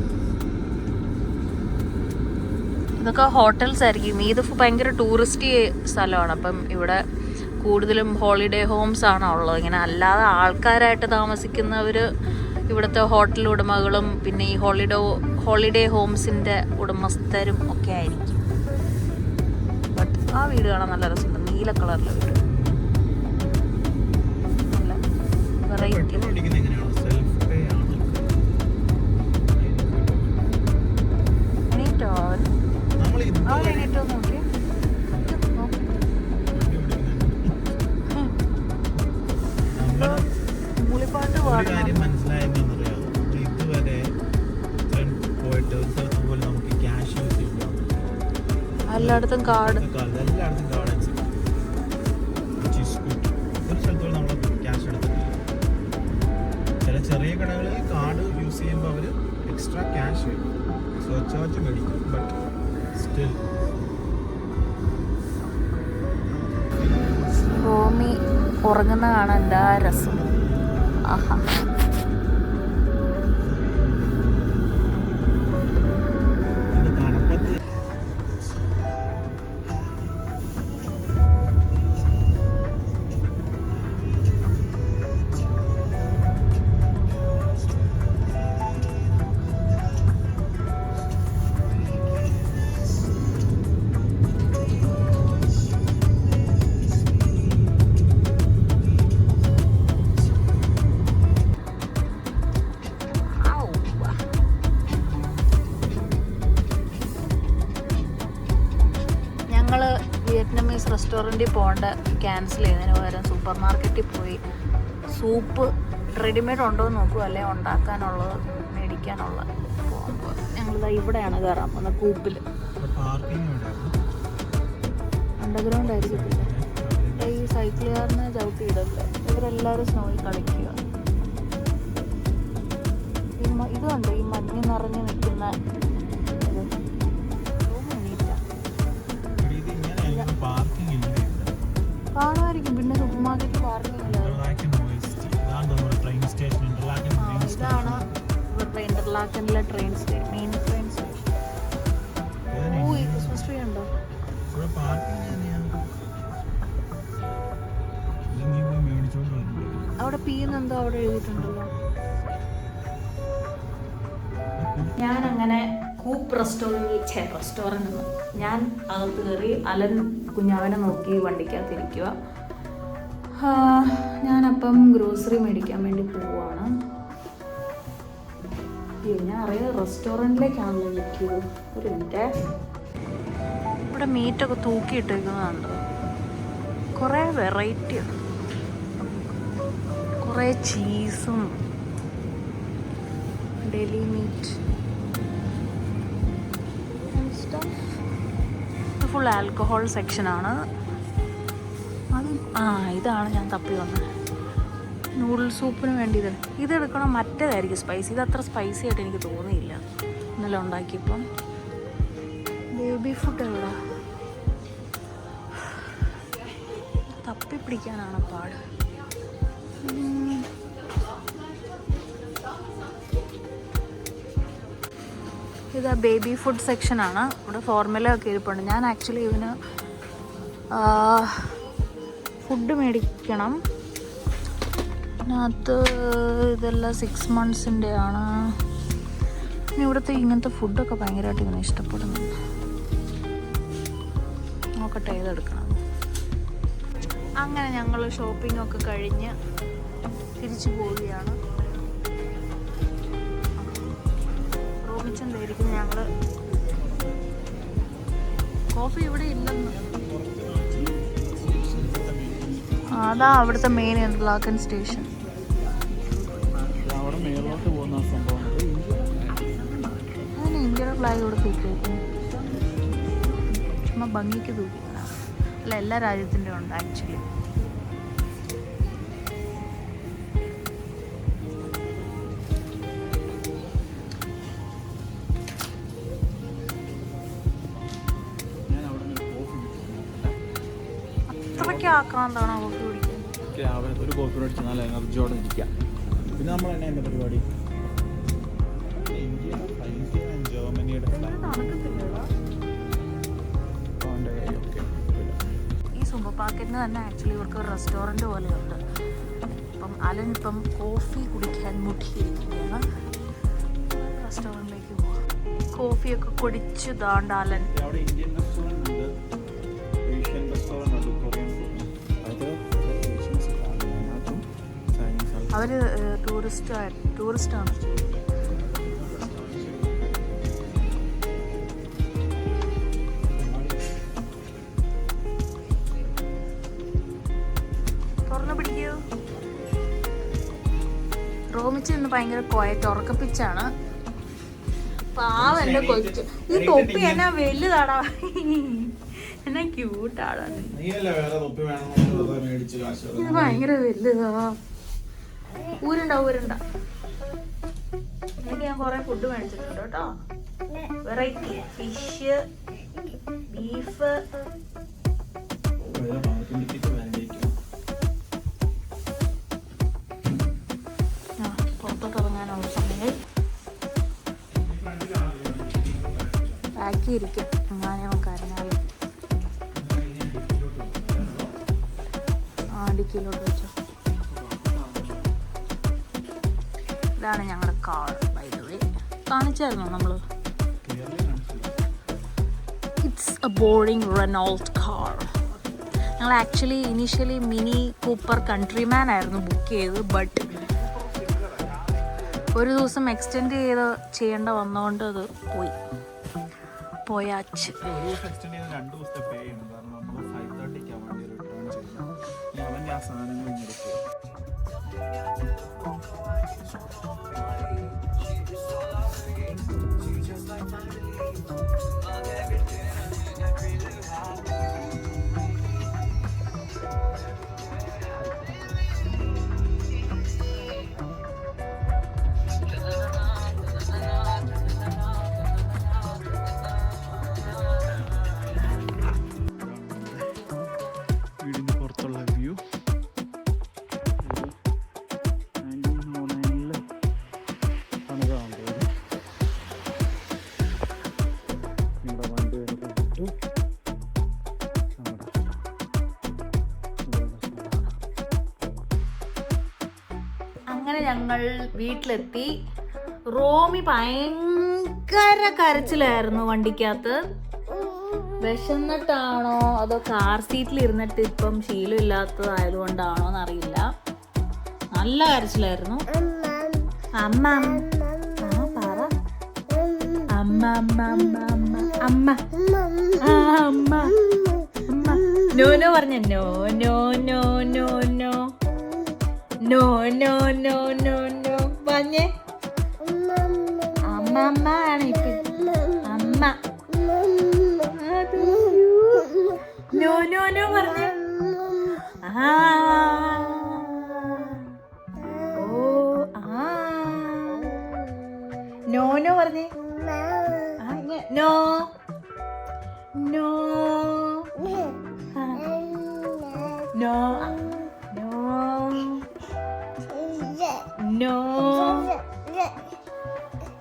S2: ഇതൊക്കെ ഹോട്ടൽസ് ആയിരിക്കും. ഇത് ഭയങ്കര ടൂറിസ്റ്റ് സ്ഥലമാണ്. അപ്പം ഇവിടെ കൂടുതലും ഹോളിഡേ ഹോംസ് ആണ് ഉള്ളത്. ഇങ്ങനെ അല്ലാതെ ആൾക്കാരായിട്ട് താമസിക്കുന്നവർ ഇവിടുത്തെ ഹോട്ടൽ ഉടമകളും പിന്നെ ഈ ഹോളിഡേ ഹോംസിൻ്റെ ഉടമസ്ഥരും ഒക്കെ ആയിരിക്കും. ബട്ട് ആ വീട് കാണാൻ നല്ല രസമുണ്ട്, നീല കളറിലെ വീട്. വെറൈറ്റി. എണീറ്റോ അവൻ? അവൻ എണീറ്റോ നോക്കി. മൂളിപ്പാട്ട് പാടുന്നു. എല്ലായിടത്തും കാർഡ്.
S1: ചെറിയ കടകളിൽ കാർഡ് യൂസ് ചെയ്യുമ്പോൾ അവർ എക്സ്ട്രാ ക്യാഷ് സർചാർജ് മേടിക്കും. ബട്ട് സ്റ്റിൽ
S2: റോമി ഉറങ്ങുന്ന കാണാൻ എന്താ രസം. ആഹാ, വിയറ്റ്നമീസ് റെസ്റ്റോറൻറ്റിൽ പോകേണ്ട ക്യാൻസൽ ചെയ്യുന്നതിന് പകരം സൂപ്പർ മാർക്കറ്റിൽ പോയി സൂപ്പ് റെഡിമെയ്ഡ് ഉണ്ടോ എന്ന് നോക്കുക, അല്ലെ ഉണ്ടാക്കാനുള്ളത് മേടിക്കാനുള്ളത് പോകുമ്പോൾ ഞങ്ങളിതാ ഇവിടെയാണ് കയറാൻ പോകുന്നത്. കൂപ്പിൽ അണ്ടർഗ്രൗണ്ട് ആയിരിക്കത്തില്ല. ഈ സൈക്കിളുകാരനെ ചവിട്ടിയിടല്ല, ഇവരെല്ലാവരും സ്നോയിൽ കളിക്കുക. ഇത് കണ്ടോ, ഈ മഞ്ഞ് നിറഞ്ഞ് നിൽക്കുന്ന കാണുമായിരിക്കും. പിന്നെ സൂപ്പർ മാർക്കറ്റ് പാർക്കിംഗ് ഇല്ല. ഇതാണ് ഇവിടുത്തെ ഇന്റർലാക്കനിലെ train station, main train station. Oh, ഈ ക്രിസ്മസ് ട്രീ ഉണ്ടോ? അവിടെ പീന്നെന്തോ അവിടെ എഴുതിയിട്ടുണ്ടല്ലോ. ഞാനങ്ങനെ കൂപ്പ് റെസ്റ്റോറൻറ്റ് ഞാൻ അകത്ത് കയറി അലൻ കുഞ്ഞാവനെ നോക്കി വണ്ടിക്കകത്തിരിക്കുക. ഞാനപ്പം ഗ്രോസറി മേടിക്കാൻ വേണ്ടി പോവാണ്. ഞാൻ അറിയാം റെസ്റ്റോറൻറ്റിലേക്കാണല്ലോ വിളിക്കുക. ഒരു മിനിറ്റ്. ഇവിടെ മീറ്റൊക്കെ തൂക്കിയിട്ടേക്കുന്നതുണ്ട്. കുറേ വെറൈറ്റി ഉണ്ട്, കുറേ ചീസും ഡെലി മീറ്റ്. ഫുൾ ആൽക്കഹോൾ സെക്ഷനാണ് അത്. ഇതാണ് ഞാൻ തപ്പി വന്നത്, നൂഡിൽ സൂപ്പിന് വേണ്ടി. ഇതെടുക്കണം, മറ്റേതായിരിക്കും സ്പൈസി. ഇത് അത്ര സ്പൈസി ആയിട്ട് എനിക്ക് തോന്നിയില്ല ഇന്നലെ ഉണ്ടാക്കിയപ്പം. ബേബി ഫുഡ് എവിടെ? തപ്പി പിടിക്കാനാണ് പാട്. ഇത് ബേബി ഫുഡ് സെക്ഷനാണ്. ഇവിടെ ഫോർമുല ഒക്കെ ഇരിപ്പുണ്ട്. ഞാൻ ആക്ച്വലി ഇവന് ഫുഡ് മേടിക്കണം. അതിനകത്ത് ഇതെല്ലാം 6 months ആണ്. പിന്നെ ഇവിടുത്തെ ഇങ്ങനത്തെ ഫുഡൊക്കെ ഭയങ്കരമായിട്ട് ഇങ്ങനെ ഇഷ്ടപ്പെടുന്നുണ്ട്. നോക്കട്ടെ ഏതെടുക്കണം. അങ്ങനെ ഞങ്ങൾ ഷോപ്പിംഗ് ഒക്കെ കഴിഞ്ഞ് തിരിച്ചു പോവുകയാണ്. റോമിച്ചെന്തായിരിക്കും ഞങ്ങൾ കോഫി ഇവിടെ ഇല്ലെന്ന്. അതാ അവിടുത്തെ മെയിൻ ഇന്റർലാക്കൻ സ്റ്റേഷൻ. ഫ്ലാഗ് ഇവിടെ തൂക്കി വയ്ക്കുന്നു. ചുമ്മാ ഭംഗിക്ക് തൂക്കിക്കുന്നതാണ്. അല്ല, എല്ലാ രാജ്യത്തിൻ്റെ ഉണ്ട് ആക്ച്വലി. അത്രയ്ക്ക് ആക്രാന്താണോ കോഫി കുടിക്കാൻ?
S1: രാവിലെ ഒരു കോഫി കുടിച്ച് നല്ല എനർജിയോടെ ഇരിക്കാം. പിന്നെ നമ്മൾ തന്നെ എൻ്റെ പരിപാടി ഇന്ത്യ, ജർമ്മനിയുടെ
S2: ഈ സൂപ്പർ മാർക്കറ്റിന് തന്നെ ആക്ച്വലി ഇവർക്ക് ഒരു റെസ്റ്റോറൻറ്റ് പോലെയുണ്ട്. അപ്പം അലൻ ഇപ്പം കോഫി കുടിക്കാൻ മുട്ടിയിരിക്കുകയാണ്. റെസ്റ്റോറൻറ്റിലേക്ക് പോവാം. കോഫിയൊക്കെ കുടിച്ച് ദാണ്ട് അലൻ.
S1: അവിടെ ഇന്ത്യൻ റെസ്റ്റോറൻറ്റ് ഉണ്ട്, ഏഷ്യൻ റെസ്റ്റോറൻറ്റ് ഉണ്ട്, കൊറിയൻ ഫുഡ്.
S2: അവർ ടൂറിസ്റ്റാണ്. തുറന്നു പിടിക്കൂ. റോമിച്ച് ഇന്ന് ഭയങ്കര കോയറ്റ് ഉറക്കപ്പിച്ചാണ്. പാവന്റെ കൊച്ചു. ഈ തൊപ്പി എന്നാ വലുതാടാ, എന്നാ ക്യൂട്ടാടാ. ഇത് ഭയങ്കര വലുതാ. ഊരുണ്ട. എനിക്ക് ഞാൻ കുറെ ഫുഡ് മേടിച്ചിട്ടുണ്ട് കേട്ടോ. Variety fish, beef. പുറത്തോട്ട് ഇറങ്ങാനുള്ള സമയം ബാക്കിയിരിക്കും. അങ്ങനെ കരഞ്ഞാൽ ഡിക്കിയിലോട്ട് വെച്ചോ. ഇതാണ് ഞങ്ങളുടെ കാർ. ബൈ ദ വേ കാണിച്ചായിരുന്നോ നമ്മള്? It's a boring Renault car. ഞങ്ങൾ actually initially Mini Cooper Countryman ആയിരുന്നു ബുക്ക് ചെയ്തത്. ബട്ട് ഒരു ദിവസം എക്സ്റ്റെൻഡ് ചെയ്യേണ്ട വന്നതുകൊണ്ട് അത് പോയാച്ച്.
S1: വീടിന് പുറത്തുള്ള വ്യൂ.
S2: അങ്ങനെ ഞങ്ങൾ വീട്ടിലെത്തി. റോമി ഭയങ്കര കരച്ചിലായിരുന്നു വണ്ടിക്കകത്ത്. വിശന്നിട്ടാണോ അതോ കാർ സീറ്റിൽ ഇരുന്നിട്ട് ഇപ്പം ശീലമില്ലാത്തതായതുകൊണ്ടാണോ എന്നറിയില്ല. നല്ല കരച്ചിലായിരുന്നു. അമ്മ പറ. അമ്മ അമ്മ അമ്മ അമ്മ അമ്മ അമ്മ. നോ നോ പറഞ്ഞ. No no no no no no no no no no പറഞ്ഞേ. അമ്മ അമ്മ ആണ് ഇപ്പൊ. അമ്മ നോ നോ നോ പറഞ്ഞേ. ഓ നോ നോ പറഞ്ഞേ. No no no no.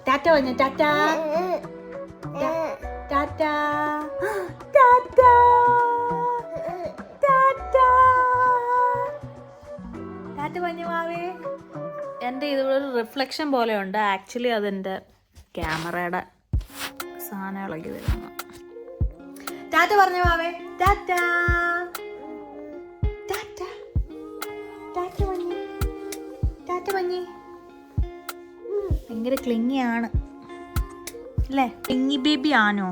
S2: Tata പറഞ്ഞ. ടാറ്റ ടാറ്റ ടാറ്റ ടാറ്റ ടാറ്റ പറഞ്ഞ മാവേ. എൻ്റെ ഇതിവിടെ ഒരു റിഫ്ലക്ഷൻ പോലെ ഉണ്ട്. ആക്ച്വലി അതെൻ്റെ ക്യാമറയുടെ സാധനം ഇളകി വരുന്നു. ടാറ്റ പറഞ്ഞ മാവേ. ടാറ്റ ടാറ്റ ടാറ്റ മഞ്ഞി. ടാറ്റ മഞ്ഞി. ഭയങ്കര ക്ലിങ്ങിയാണ് അല്ലേ? ക്ലിങ്ങി ബേബി ആണോ?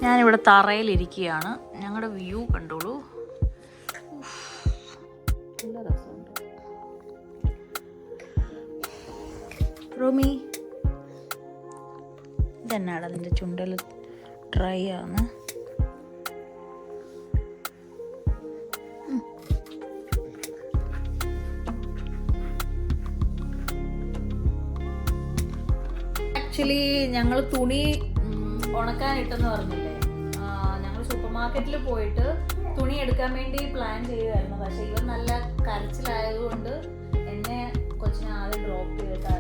S2: ഞാനിവിടെ തറയിലിരിക്കുകയാണ്. ഞങ്ങളുടെ വ്യൂ കണ്ടോളൂ. നല്ല രസമുണ്ട്. റോമി ഇതെന്നാണ് അതിൻ്റെ ചുണ്ടൽ ഡ്രൈ ആണ്. ആക്ച്വലി ഞങ്ങൾ തുണി ഉണക്കാനിട്ടെന്ന് പറഞ്ഞില്ലേ, ഞങ്ങൾ സൂപ്പർ മാർക്കറ്റിൽ പോയിട്ട് തുണി എടുക്കാൻ വേണ്ടി പ്ലാൻ ചെയ്യുമായിരുന്നു. പക്ഷെ ഇവൻ നല്ല കരച്ചിലായതുകൊണ്ട് എന്നെ കൊച്ചിനെ ആദ്യം ഡ്രോപ്പ് ചെയ്തിട്ട്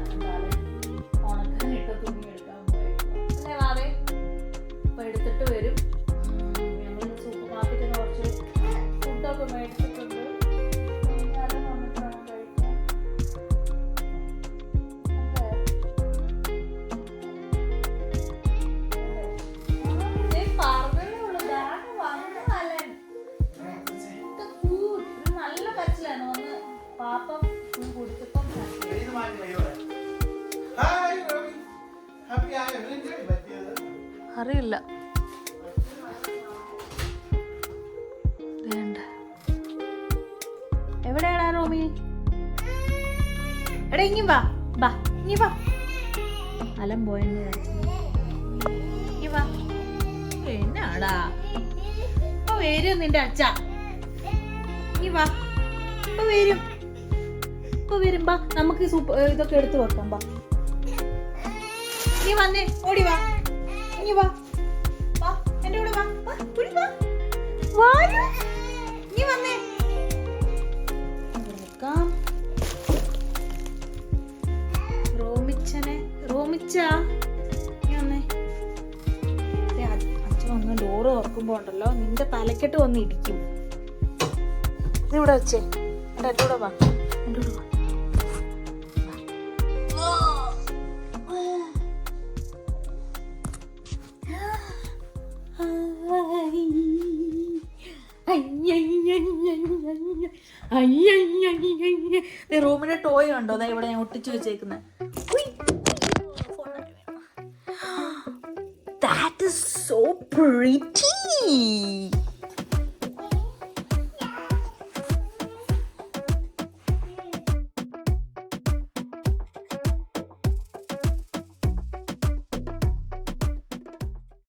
S2: ഉണക്കാനിട്ട് തുണി എടുക്കാൻ പോയേക്കും. അല്ലേ വാവേ? അപ്പോൾ എടുത്തിട്ട് വരും. ഞങ്ങൾ സൂപ്പർ മാർക്കറ്റിൽ കുറച്ച് ഫുഡൊക്കെ മേടിച്ചിട്ടുണ്ട്. അത് വന്നിട്ട് വേണം കഴിക്കാൻ. നല്ല കരച്ചിലാണ് വന്ന് പാപ്പം കുടിച്ചപ്പം. അറിയില്ല വേണ്ട. എവിടെയാടാ റോമി? എടാ ഇങ്ങി വാ, വാ ഇങ്ങി വാ. അലം പോയെന്ന് ഇങ്ങി വാ. എന്നാടാ ഇപ്പൊ വരും നിന്റെ അച്ഛ. ഇങ്ങി വാ, ഇപ്പൊ വരും, ഇപ്പൊ വരും. ബാ നമുക്ക് ഇതൊക്കെ എടുത്തു വെക്കാം. ബാ നീ വന്നേ, ഓടി വാ, ഇങ്ങി വാ, വാ എന്റെ കൂടെ വാ, ഓടി വാ, വാ നീ വന്നേ. റോമിച്ചനെ, റോമിച്ച നീ വന്നേ. അച്ഛൻ വന്ന് ഡോറ് തുറക്കുമ്പോ ഉണ്ടല്ലോ നിന്റെ തലക്കെട്ട് വന്ന് ഇടിക്കും. ഇവിടെ വെച്ചേ, എൻ്റെ കൂടെ വാ, എൻ്റെ കൂടെ വാ. റൂമിന്റെ ടോയ് ഉണ്ടോ? അതാ ഇവിടെ ഞാൻ ഒട്ടിച്ചു വെച്ചേക്കുന്നത്. That is so pretty.